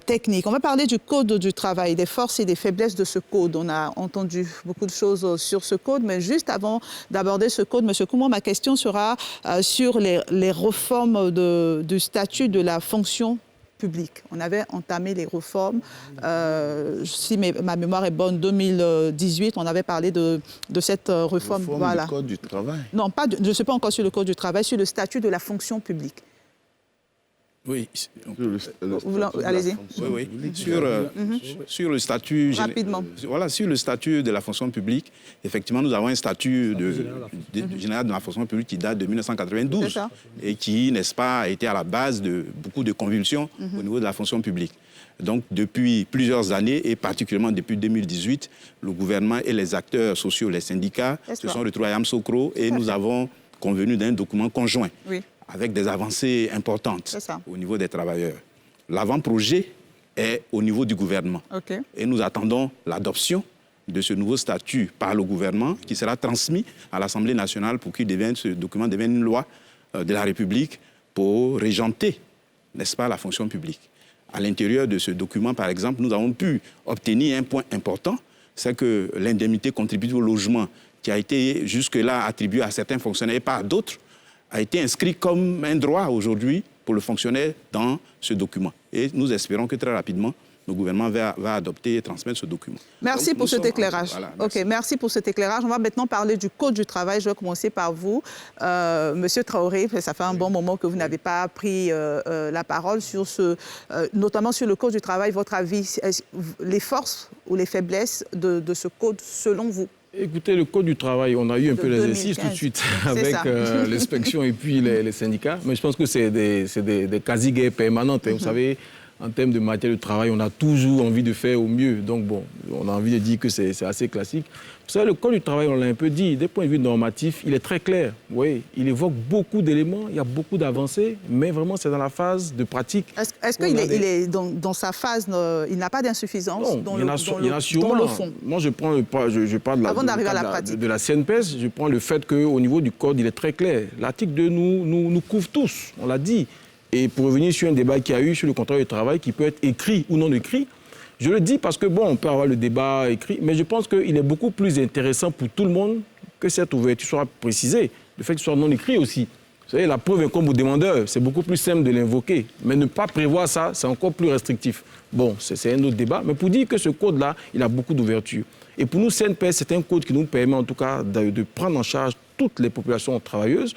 technique. On va parler du code du travail, des forces et des faiblesses de ce code. On a entendu beaucoup de choses sur ce code, mais juste avant d'aborder ce code, M. Koumou, ma question sera sur les réformes du statut de la fonction publique. On avait entamé les réformes, si ma mémoire est bonne, 2018, on avait parlé de cette réforme. Du code du travail. Non, je ne suis pas encore sur le code du travail, sur le statut de la fonction publique. Oui. Allez-y. Oui. Sur le statut... Rapidement. Voilà, sur le statut de la fonction publique, effectivement, nous avons un statut général de la fonction publique qui date de 1992 et qui, n'est-ce pas, a été à la base de beaucoup de convulsions au niveau de la fonction publique. Donc, depuis plusieurs années, et particulièrement depuis 2018, le gouvernement et les acteurs sociaux, les syndicats, se sont retrouvés à Yamoussoukro et nous avons convenu d'un document conjoint. Oui. Avec des avancées importantes au niveau des travailleurs. L'avant-projet est au niveau du gouvernement. Et nous attendons l'adoption de ce nouveau statut par le gouvernement qui sera transmis à l'Assemblée nationale pour que ce document devienne une loi de la République pour régenter, n'est-ce pas, la fonction publique. À l'intérieur de ce document, par exemple, nous avons pu obtenir un point important, c'est que l'indemnité contributive au logement qui a été jusque-là attribuée à certains fonctionnaires et pas à d'autres, a été inscrit comme un droit aujourd'hui pour le fonctionnaire dans ce document. Et nous espérons que très rapidement, le gouvernement va adopter et transmettre ce document. Merci pour cet éclairage. Merci pour cet éclairage. On va maintenant parler du code du travail. Je vais commencer par vous. Monsieur Traoré, ça fait un bon moment que vous n'avez pas pris la parole sur notamment sur le code du travail. Votre avis, les forces ou les faiblesses de ce code selon vous? Écoutez, le code du travail, on a eu un peu l'exercice tout de suite avec l'inspection et puis les syndicats. Mais je pense que c'est des quasi-guerres permanentes. Vous savez, en termes de matière de travail, on a toujours envie de faire au mieux. Donc bon, on a envie de dire que c'est assez classique. Vous savez, le Code du travail, on l'a un peu dit, d'un point de vue normatif, il est très clair. Oui, il évoque beaucoup d'éléments, il y a beaucoup d'avancées, mais vraiment, c'est dans la phase de pratique. Est-ce qu'il est dans sa phase, il n'a pas d'insuffisance dans le fond? Moi, je parle de la CNPS, je prends le fait qu'au niveau du Code, il est très clair. L'article 2 nous couvre tous, on l'a dit. Et pour revenir sur un débat qu'il y a eu sur le contrat de travail, qui peut être écrit ou non écrit, je le dis parce que, bon, on peut avoir le débat écrit, mais je pense qu'il est beaucoup plus intéressant pour tout le monde que cette ouverture soit précisée, le fait qu'il soit non écrit aussi. Vous savez, la preuve incombe au demandeur, c'est beaucoup plus simple de l'invoquer. Mais ne pas prévoir ça, c'est encore plus restrictif. Bon, c'est un autre débat, mais pour dire que ce code-là, il a beaucoup d'ouverture. Et pour nous, CNPS, c'est un code qui nous permet en tout cas de prendre en charge toutes les populations travailleuses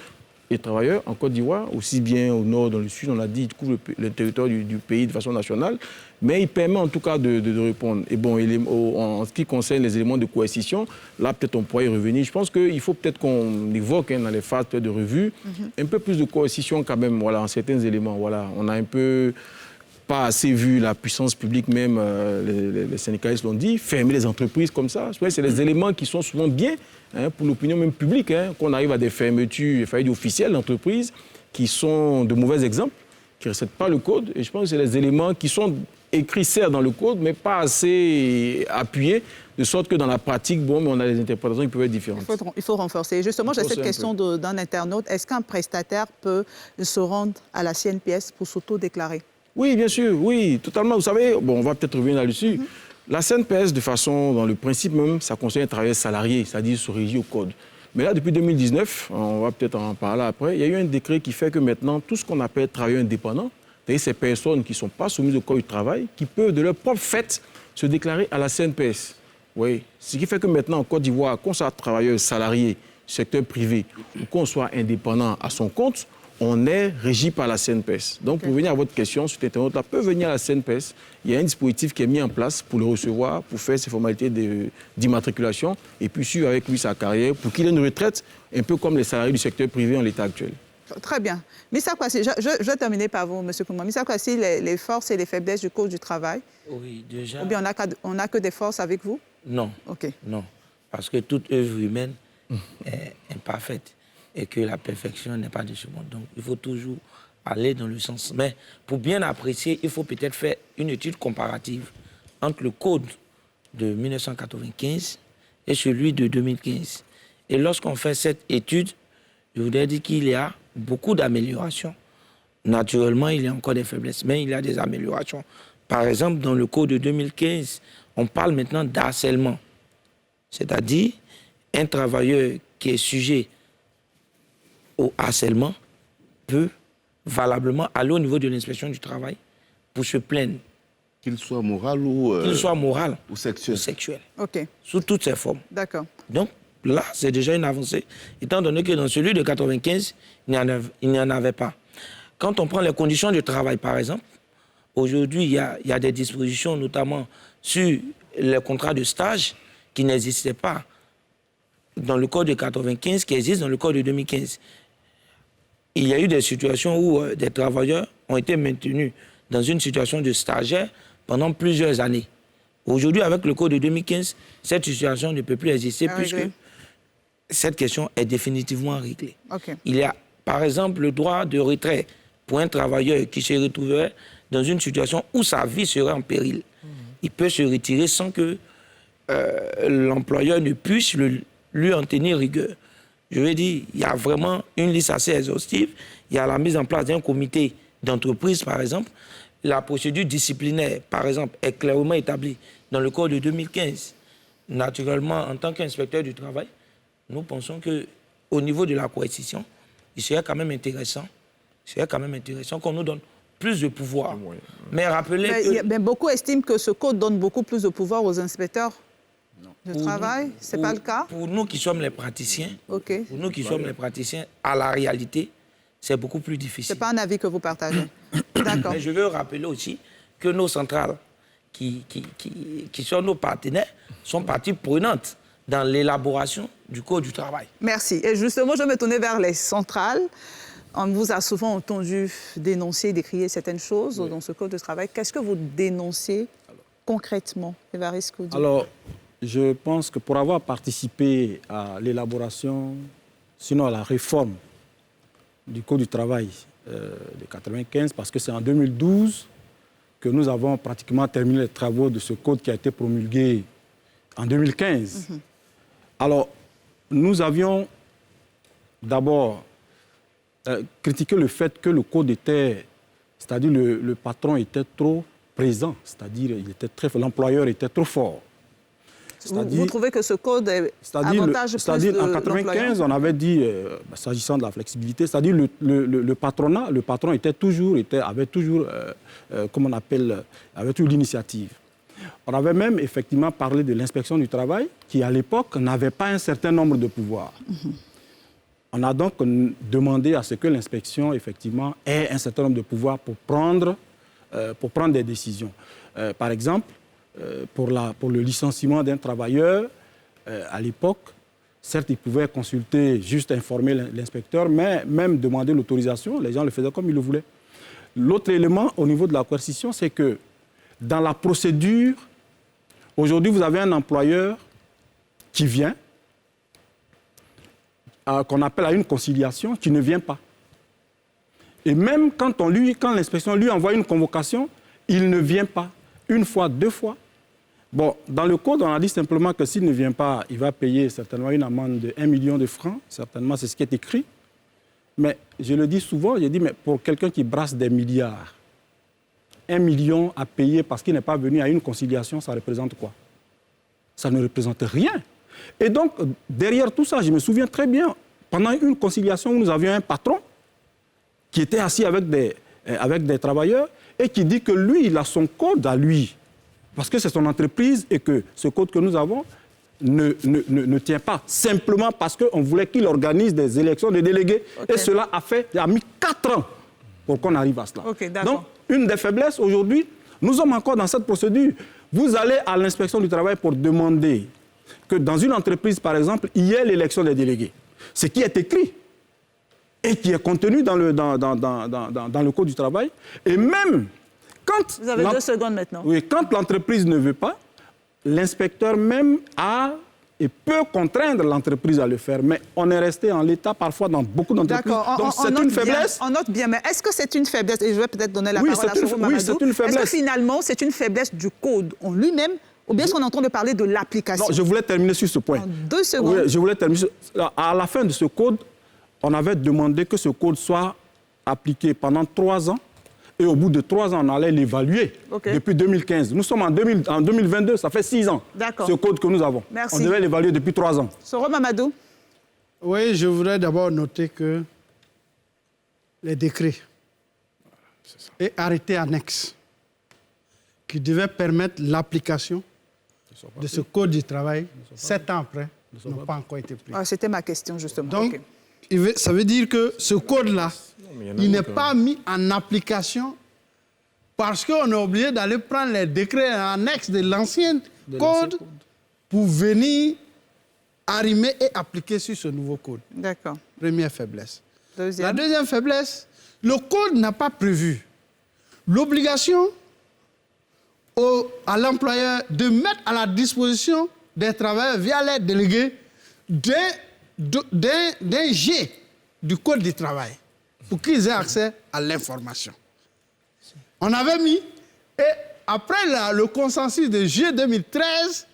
et travailleurs en Côte d'Ivoire, aussi bien au nord, dans le sud, on l'a dit, il couvre le territoire du pays de façon nationale, mais il permet en tout cas de répondre. Et bon, en ce qui concerne les éléments de coercition, là peut-être on pourrait y revenir. Je pense qu'il faut peut-être qu'on évoque dans les phases de revue un peu plus de coercition quand même, voilà, en certains éléments. Voilà. On a un peu pas assez vu la puissance publique même, les syndicalistes l'ont dit, fermer les entreprises comme ça. C'est les éléments qui sont souvent bien pour l'opinion même publique, qu'on arrive à des fermetures, faillites officielles d'entreprises qui sont de mauvais exemples, qui ne respectent pas le code. Et je pense que c'est les éléments qui sont écrits certes dans le code, mais pas assez appuyés, de sorte que dans la pratique, bon, on a des interprétations qui peuvent être différentes. Il faut renforcer. Justement, j'ai cette question d'un internaute. Est-ce qu'un prestataire peut se rendre à la CNPS pour s'auto-déclarer? Oui, bien sûr, oui, totalement. Vous savez, bon, on va peut-être revenir là-dessus. La CNPS, de façon, dans le principe même, ça concerne un travailleur salarié, c'est-à-dire se régit au code. Mais là, depuis 2019, on va peut-être en parler après, il y a eu un décret qui fait que maintenant, tout ce qu'on appelle travailleurs indépendants, c'est-à-dire ces personnes qui ne sont pas soumises au code du travail, qui peuvent de leur propre fait se déclarer à la CNPS. Oui, ce qui fait que maintenant, en Côte d'Ivoire, qu'on soit travailleur salarié, secteur privé, ou qu'on soit indépendant à son compte, on est régi par la CNPS. Donc, pour venir à votre question, cet internaute-là peut venir à la CNPS. Il y a un dispositif qui est mis en place pour le recevoir, pour faire ses formalités d'immatriculation et puis suivre avec lui sa carrière pour qu'il ait une retraite un peu comme les salariés du secteur privé en l'état actuel. Très bien. Missa Kwasi, je vais terminer par vous, M. Kouma. Missa Kwasi, les forces et les faiblesses du Code du travail? Oui, déjà. Ou bien on n'a que des forces avec vous? Non. OK. Non. Parce que toute œuvre humaine est imparfaite et que la perfection n'est pas de ce monde. Donc, il faut toujours aller dans le sens. Mais pour bien apprécier, il faut peut-être faire une étude comparative entre le Code de 1995 et celui de 2015. Et lorsqu'on fait cette étude, je voudrais dire qu'il y a beaucoup d'améliorations. Naturellement, il y a encore des faiblesses, mais il y a des améliorations. Par exemple, dans le Code de 2015, on parle maintenant d'harcèlement. C'est-à-dire, un travailleur qui est sujet au harcèlement peut valablement aller au niveau de l'inspection du travail pour se plaindre. Qu'il soit moral ou... Qu'il soit moral ou sexuel. OK. Sous toutes ses formes. D'accord. Donc, là, c'est déjà une avancée, étant donné que dans celui de 1995, il n'y en avait pas. Quand on prend les conditions de travail, par exemple, aujourd'hui, il y a des dispositions, notamment sur les contrats de stage, qui n'existaient pas dans le Code de 1995, qui existent dans le Code de 2015. Il y a eu des situations où des travailleurs ont été maintenus dans une situation de stagiaire pendant plusieurs années. Aujourd'hui, avec le Code de 2015, cette situation ne peut plus exister puisque cette question est définitivement réglée. Okay. Il y a, par exemple, le droit de retrait pour un travailleur qui se retrouverait dans une situation où sa vie serait en péril. Il peut se retirer sans que l'employeur ne puisse lui en tenir rigueur. Je veux dire, il y a vraiment une liste assez exhaustive. Il y a la mise en place d'un comité d'entreprise, par exemple. La procédure disciplinaire, par exemple, est clairement établie dans le Code de 2015. Naturellement, en tant qu'inspecteur du travail, nous pensons qu'au niveau de la coercition, il serait quand même intéressant qu'on nous donne plus de pouvoir. Mais rappelez que... beaucoup estiment que ce code donne beaucoup plus de pouvoir aux inspecteurs de travail. Ce n'est pas le cas? Pour nous qui sommes les praticiens, à la réalité, c'est beaucoup plus difficile. Ce n'est pas un avis que vous partagez. D'accord. Mais je veux rappeler aussi que nos centrales, qui sont nos partenaires, sont parties prenantes dans l'élaboration du Code du travail. Merci. Et justement, je vais me tourner vers les centrales. On vous a souvent entendu dénoncer, décrier certaines choses dans ce code de travail. Qu'est-ce que vous dénoncez concrètement, Évariste Coudi? Alors, je pense que pour avoir participé à l'élaboration, sinon à la réforme du Code du travail de 1995, parce que c'est en 2012 que nous avons pratiquement terminé les travaux de ce code qui a été promulgué en 2015. Alors, nous avions d'abord critiqué le fait que le code était, c'est-à-dire le patron était trop présent, c'est-à-dire l'employeur était trop fort. Vous trouvez que ce code est avantage plus de C'est-à-dire en 1995, on avait dit, s'agissant de la flexibilité, c'est-à-dire le patron avait toujours l'initiative. On avait même effectivement parlé de l'inspection du travail qui, à l'époque, n'avait pas un certain nombre de pouvoirs. On a donc demandé à ce que l'inspection, effectivement, ait un certain nombre de pouvoirs pour prendre des décisions. Par exemple, pour le licenciement d'un travailleur, à l'époque, certes, il pouvait consulter, juste informer l'inspecteur, mais même demander l'autorisation, les gens le faisaient comme ils le voulaient. L'autre élément au niveau de la coercition, c'est que dans la procédure, aujourd'hui, vous avez un employeur qui vient, qu'on appelle à une conciliation, qui ne vient pas. Et même quand l'inspection lui envoie une convocation, il ne vient pas. Une fois, deux fois. Bon, dans le code, on a dit simplement que s'il ne vient pas, il va payer certainement une amende de 1 million de francs. Certainement, c'est ce qui est écrit. Mais je le dis souvent, je dis, mais pour quelqu'un qui brasse des milliards, 1 million à payer parce qu'il n'est pas venu à une conciliation, ça représente quoi? Ça ne représente rien. Et donc, derrière tout ça, je me souviens très bien, pendant une conciliation où nous avions un patron qui était assis avec des travailleurs et qui dit que lui, il a son code à lui, parce que c'est son entreprise et que ce code que nous avons ne tient pas, simplement parce qu'on voulait qu'il organise des élections de délégués. Et cela a mis 4 ans pour qu'on arrive à cela. Donc, une des faiblesses aujourd'hui, nous sommes encore dans cette procédure. Vous allez à l'inspection du travail pour demander que dans une entreprise, par exemple, il y ait l'élection des délégués. Ce qui est écrit et qui est contenu dans le Code du travail. Et même quand... Vous avez 2 secondes maintenant. Oui, quand l'entreprise ne veut pas, l'inspecteur même et peut contraindre l'entreprise à le faire. Mais on est resté en l'état parfois dans beaucoup d'entreprises. Donc c'est une faiblesse. On note bien, mais est-ce que c'est une faiblesse? Et je vais peut-être donner la parole à Soro Mamadou. Oui, c'est une faiblesse. Est-ce que finalement c'est une faiblesse du code en lui-même ou bien est-ce qu'on est en train de parler de l'application? Non, je voulais terminer sur ce point. En 2 secondes. Oui, je voulais terminer à la fin de ce code, on avait demandé que ce code soit appliqué pendant 3 ans. Et au bout de 3 ans, on allait l'évaluer depuis 2015. Nous sommes en 2022, ça fait 6 ans, ce code que nous avons. Merci. On devait l'évaluer depuis 3 ans. Soro Mamadou. Oui, je voudrais d'abord noter que les décrets et arrêtés annexes qui devaient permettre l'application de ce code du travail 7 ans après n'ont pas encore été pris. C'était ma question, justement. Donc, ça veut dire que ce code-là, il n'est pas mis en application parce qu'on est obligé d'aller prendre les décrets annexes de l'ancien code pour venir arrimer et appliquer sur ce nouveau code. D'accord. Première faiblesse. Deuxième. La deuxième faiblesse, le code n'a pas prévu l'obligation à l'employeur de mettre à la disposition des travailleurs via les délégués d'un jet du code du travail pour qu'ils aient accès à l'information. On avait mis, et après le consensus de juillet 2013,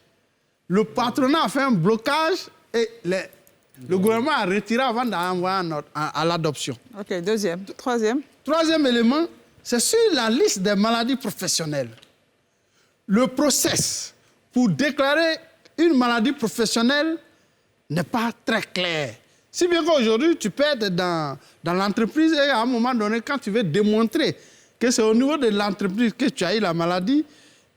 le patronat a fait un blocage et le gouvernement a retiré avant d'envoyer à l'adoption. OK, deuxième. Troisième. Troisième élément, c'est sur la liste des maladies professionnelles. Le process pour déclarer une maladie professionnelle n'est pas très clair. Si bien qu'aujourd'hui, tu peux être dans l'entreprise et à un moment donné, quand tu veux démontrer que c'est au niveau de l'entreprise que tu as eu la maladie,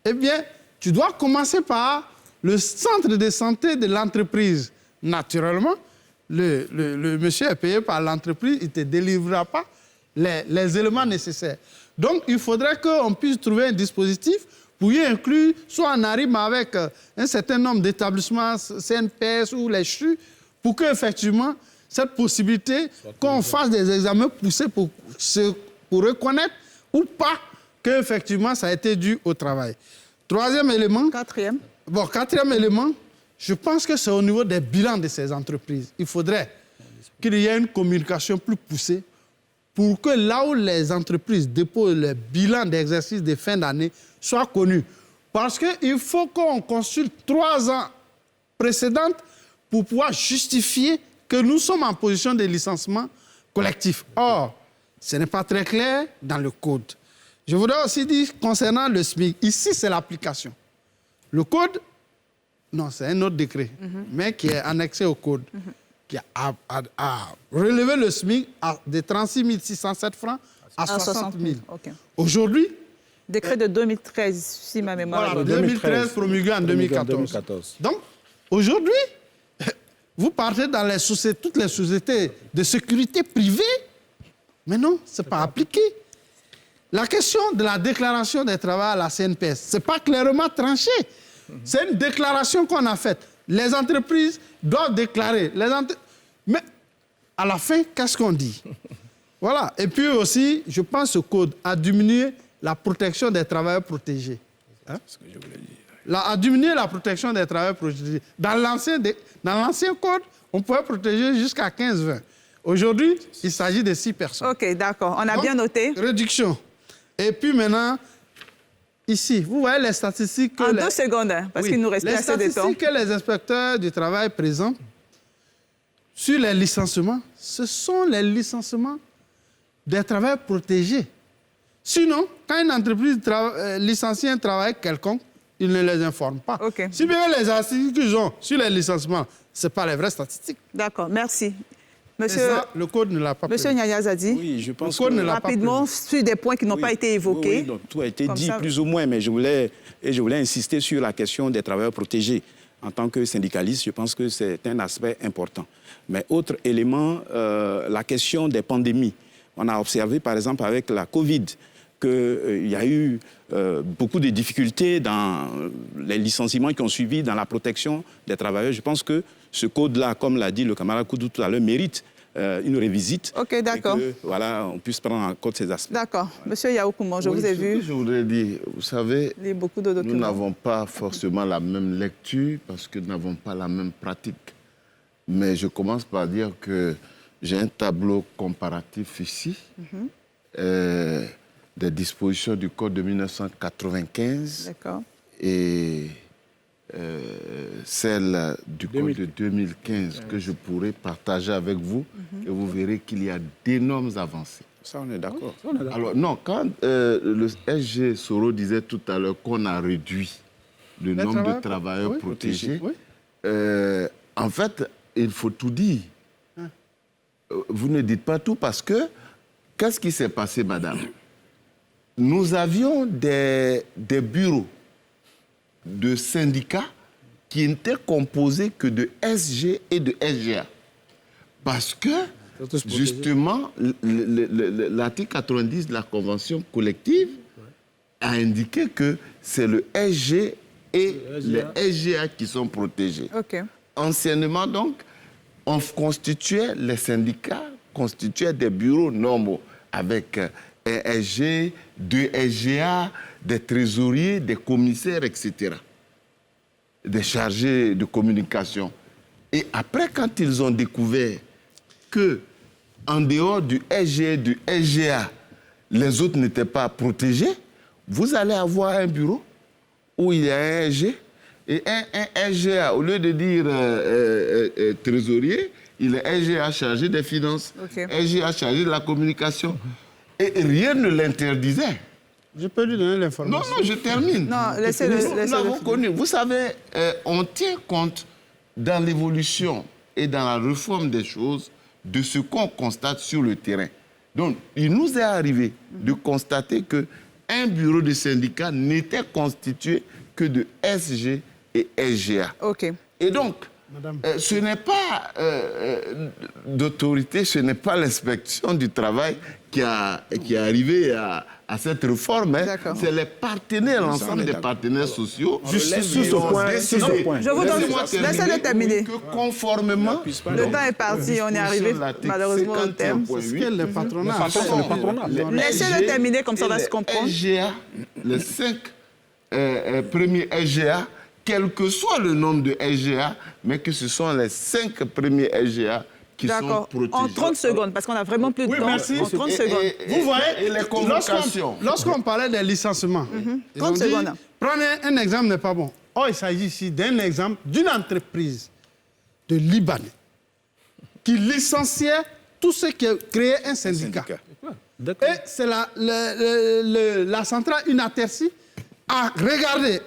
eh bien, tu dois commencer par le centre de santé de l'entreprise. Naturellement, le monsieur est payé par l'entreprise, il ne te délivrera pas les éléments nécessaires. Donc, il faudrait qu'on puisse trouver un dispositif pour y inclure, soit on arrive avec un certain nombre d'établissements, CNPS ou les CHU, pour qu'effectivement, cette possibilité qu'on fasse des examens poussés pour reconnaître ou pas qu'effectivement ça a été dû au travail. Troisième élément. Quatrième. Bon, quatrième élément, je pense que c'est au niveau des bilans de ces entreprises. Il faudrait qu'il y ait une communication plus poussée pour que là où les entreprises déposent le bilan d'exercice de fin d'année soit connu. Parce qu'il faut qu'on consulte 3 ans précédentes pour pouvoir justifier que nous sommes en position de licenciement collectif. Or, ce n'est pas très clair dans le code. Je voudrais aussi dire concernant le SMIC, ici c'est l'application. Le code, non, c'est un autre décret, mais qui est annexé au code, qui a relevé le SMIC de 36 607 francs à 60 000. Okay. Aujourd'hui... Décret de 2013, si ma mémoire... Voilà, 2013 promulgué en 2014. Donc, aujourd'hui, vous partez dans les sociétés, toutes les sociétés de sécurité privée, mais non, ce n'est pas appliqué. La question de la déclaration des travailleurs à la CNPS, ce n'est pas clairement tranché. C'est une déclaration qu'on a faite. Les entreprises doivent déclarer. Mais à la fin, qu'est-ce qu'on dit? Voilà. Et puis aussi, je pense que ce code a diminué la protection des travailleurs protégés. Hein? C'est ce que je voulais dire. A diminué la protection des travailleurs protégés. Dans l'ancien code, on pouvait protéger jusqu'à 15-20. Aujourd'hui, il s'agit de 6 personnes. OK, d'accord. On a bien noté. Réduction. Et puis maintenant, ici, vous voyez les statistiques... En 2 secondes, hein, parce qu'il nous reste assez de temps. Les statistiques que les inspecteurs du travail présentent sur les licenciements, ce sont les licenciements des travailleurs protégés. Sinon, quand une entreprise licencie un travail quelconque, ils ne les informent pas. Okay. Si bien les statistiques qu'ils ont sur les licenciements, ce n'est pas les vraies statistiques. D'accord, merci. Monsieur, ça, le code ne l'a pas Monsieur Nyanya Zadi, oui, je pense le code ne l'a pas rapidement, sur des points qui n'ont pas été évoqués. Oui, donc, tout a été dit plus ou moins, mais je voulais insister sur la question des travailleurs protégés. En tant que syndicaliste, je pense que c'est un aspect important. Mais autre élément, la question des pandémies. On a observé, par exemple, avec la Covid, qu'il y a eu beaucoup de difficultés dans les licenciements qui ont suivi dans la protection des travailleurs. Je pense que ce code-là, comme l'a dit le camarade Koudou tout à l'heure, mérite une revisite. OK, d'accord. Et que, voilà, on puisse prendre en compte ces aspects. D'accord. Monsieur Yaoukouman, je vous ai vu. Je voudrais dire, vous savez, beaucoup de documents. Nous n'avons pas forcément la même lecture parce que nous n'avons pas la même pratique. Mais je commence par dire que j'ai un tableau comparatif ici. Des dispositions du Code de 1995 et celle du Code de 2015 que je pourrais partager avec vous et vous verrez qu'il y a d'énormes avancées. Ça, on est d'accord. Alors, non, quand le SG Soro disait tout à l'heure qu'on a réduit le nombre de travailleurs protégés, en fait, il faut tout dire. Vous ne dites pas tout parce que, qu'est-ce qui s'est passé, madame? Nous avions des bureaux de syndicats qui n'étaient composés que de SG et de SGA. Parce que, justement, l'article 90 de la Convention collective a indiqué que c'est le SG et les SGA qui sont protégés. Anciennement, donc, on constituait, les syndicats constituaient des bureaux normaux avec un SG, 2 SGA, des trésoriers, des commissaires, etc. Des chargés de communication. Et après, quand ils ont découvert que, en dehors du SG et du SGA, les autres n'étaient pas protégés, vous allez avoir un bureau où il y a un SG et un SGA. Au lieu de dire trésorier, il est SGA chargé des finances, SGA chargé de la communication. Et rien ne l'interdisait. Je peux lui donner l'information. Non, je termine. Non, laissez-le. Nous l'avons connu. Vous savez, on tient compte dans l'évolution et dans la réforme des choses de ce qu'on constate sur le terrain. Donc, il nous est arrivé de constater qu'un bureau de syndicat n'était constitué que de SG et SGA. Et donc, ce n'est pas d'autorité, ce n'est pas l'inspection du travail qui est arrivé à cette réforme. Hein. C'est les partenaires, l'ensemble des partenaires sociaux. Juste sur ce point. Je vous donne, laissez-le terminer. Conformément. Le temps est parti, on est arrivé malheureusement au terme. C'est le patronat. Laissez-le terminer, comme ça on va se comprendre. SGA, les 5 premiers SGA, quel que soit le nombre de SGA, mais que ce sont les 5 premiers SGA qui sont protégés. En 30 secondes, parce qu'on a vraiment plus de temps. Merci. En 30 secondes. Vous voyez, et les convocations. Lorsqu'on parlait des licenciements, 30 secondes. Prendre un exemple n'est pas bon. Or, il s'agit ici d'un exemple d'une entreprise de Libanais qui licenciait tous ceux qui créaient un syndicat. Et c'est la centrale Unatersi a regardé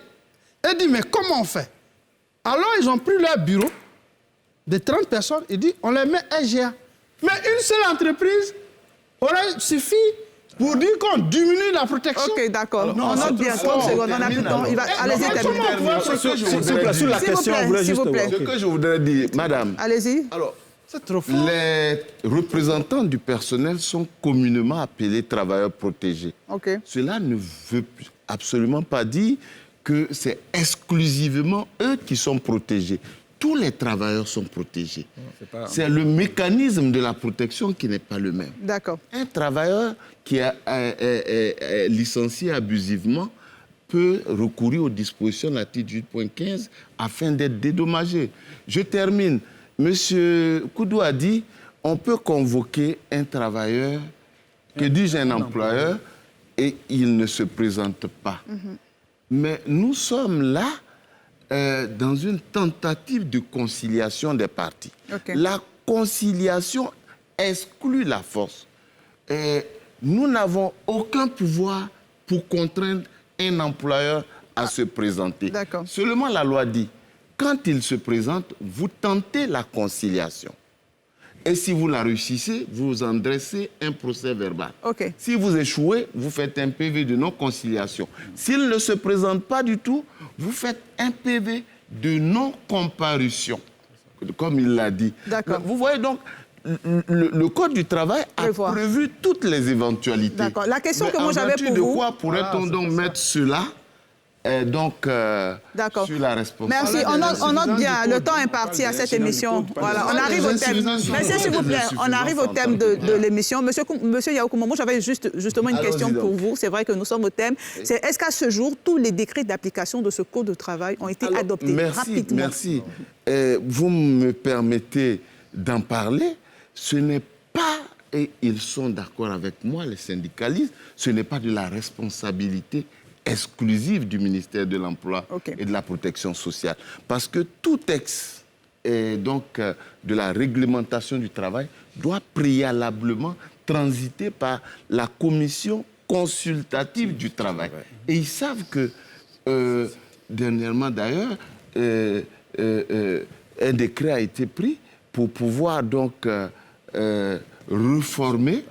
et dit, mais comment on fait? Alors, ils ont pris leur bureau de 30 personnes et dit, on les met SGA. Mais une seule entreprise aurait suffi pour dire qu'on diminue la protection. Ok, d'accord. On note bien. 30 secondes, on a plus de temps. Allez-y, terminez. Sur la question, s'il vous plaît. Ce que je voudrais dire, madame. Allez-y. Alors, c'est trop fort. Les représentants du personnel sont communément appelés travailleurs protégés. Okay. Cela ne veut absolument pas dire que c'est exclusivement eux qui sont protégés. Tous les travailleurs sont protégés. C'est le mécanisme de la protection qui n'est pas le même. D'accord. Un travailleur qui est licencié abusivement peut recourir aux dispositions de l'article 8.15 afin d'être dédommagé. Je termine. Monsieur Koudou a dit on peut convoquer un travailleur, que dis-je, un employeur, et il ne se présente pas. Mais nous sommes là dans une tentative de conciliation des parties. Okay. La conciliation exclut la force. Nous n'avons aucun pouvoir pour contraindre un employeur à se présenter. Seulement la loi dit, quand il se présente, vous tentez la conciliation. Et si vous la réussissez, vous en dressez un procès verbal. Okay. Si vous échouez, vous faites un PV de non-conciliation. S'il ne se présente pas du tout, vous faites un PV de non-comparution, comme il l'a dit. Vous voyez donc, le Code du travail a prévu toutes les éventualités. D'accord. La question mais que moi j'avais pour de vous... quoi pourrait-on donc mettre cela sur la responsabilité? Merci. On note bien. Le temps est parti à cette émission. Voilà. On arrive au thème. Merci, s'il vous plaît. On arrive au thème de l'émission. Monsieur Yaokoumou, j'avais justement une question pour vous. C'est vrai que nous sommes au thème. C'est est-ce qu'à ce jour, tous les décrets d'application de ce Code de travail ont été adoptés rapidement? Merci. Vous me permettez d'en parler. Ce n'est pas, et ils sont d'accord avec moi, les syndicalistes, ce n'est pas de la responsabilité exclusive du ministère de l'Emploi et de la Protection sociale. Parce que tout texte de la réglementation du travail doit préalablement transiter par la commission consultative du travail. Et ils savent que, dernièrement d'ailleurs, un décret a été pris pour pouvoir donc reformer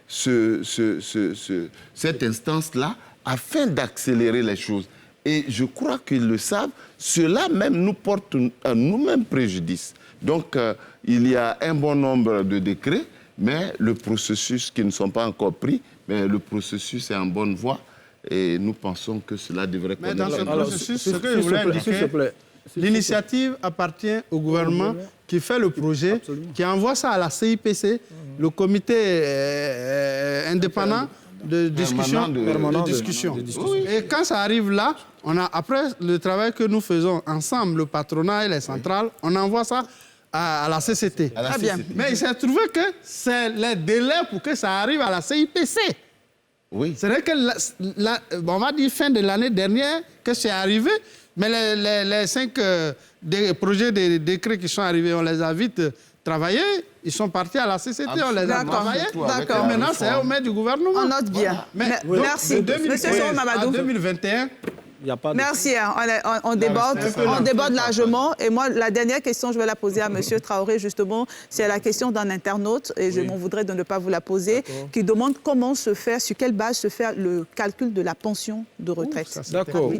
cette instance-là afin d'accélérer les choses. Et je crois qu'ils le savent, cela même nous porte à nous-mêmes préjudice. Donc, il y a un bon nombre de décrets, mais le processus qui ne sont pas encore pris, mais le processus est en bonne voie et nous pensons que cela devrait connaître. Mais dans ce processus, ce que je voulais indiquer, l'initiative appartient au gouvernement qui fait le projet, qui envoie ça à la CIPC, le comité indépendant de discussion. Et quand ça arrive là, après le travail que nous faisons ensemble, le patronat et les centrales, on envoie ça à la CCT. Très bien. Mais il s'est trouvé que c'est les délais pour que ça arrive à la CIPC. Oui. C'est vrai que, on va dire fin de l'année dernière que c'est arrivé, mais les 5 projets de décrets qui sont arrivés, on les a vite travaillés. Ils sont partis à la CCT, on les a travaillés. D'accord. Maintenant, c'est au maître du gouvernement. On note bien. Merci. Monsieur Mamadou. En 2021... Merci, on déborde largement. Et moi, la dernière question, je vais la poser à M. Traoré, justement, c'est la question d'un internaute, et je m'en voudrais de ne pas vous la poser, qui demande comment se fait, sur quelle base se fait le calcul de la pension de retraite. D'accord,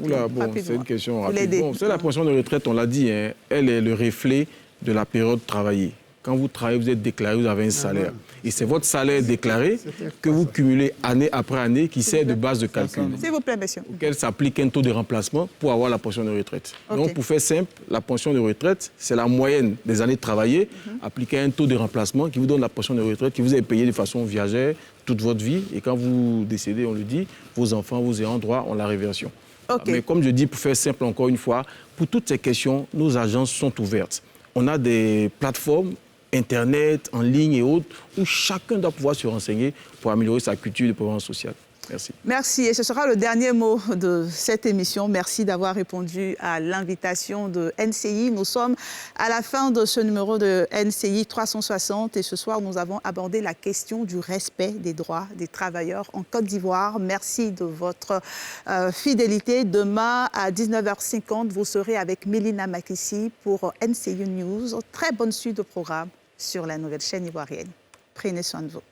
c'est une question rapide. La pension de retraite, on l'a dit, elle est le reflet de la période travaillée. quand vous travaillez, vous êtes déclaré, vous avez un salaire. Et c'est votre salaire déclaré que vous cumulez année après année qui sert de base de calcul. S'il vous plaît, monsieur. Auquel s'applique un taux de remplacement pour avoir la pension de retraite. Donc, pour faire simple, la pension de retraite, c'est la moyenne des années travaillées appliquée à un taux de remplacement qui vous donne la pension de retraite que vous avez payée de façon viagère toute votre vie. Et quand vous décédez, on le dit, vos enfants, vos ayants droit ont la réversion. Mais comme je dis, pour faire simple encore une fois, pour toutes ces questions, nos agences sont ouvertes. On a des plateformes Internet, en ligne et autres, où chacun doit pouvoir se renseigner pour améliorer sa culture de prévoyance sociale. Merci. Merci. Et ce sera le dernier mot de cette émission. Merci d'avoir répondu à l'invitation de NCI. Nous sommes à la fin de ce numéro de NCI 360 et ce soir, nous avons abordé la question du respect des droits des travailleurs en Côte d'Ivoire. Merci de votre fidélité. Demain, à 19h50, vous serez avec Mélina Makissi pour NCI News. Très bonne suite de programme sur la nouvelle chaîne ivoirienne. Prenez soin de vous.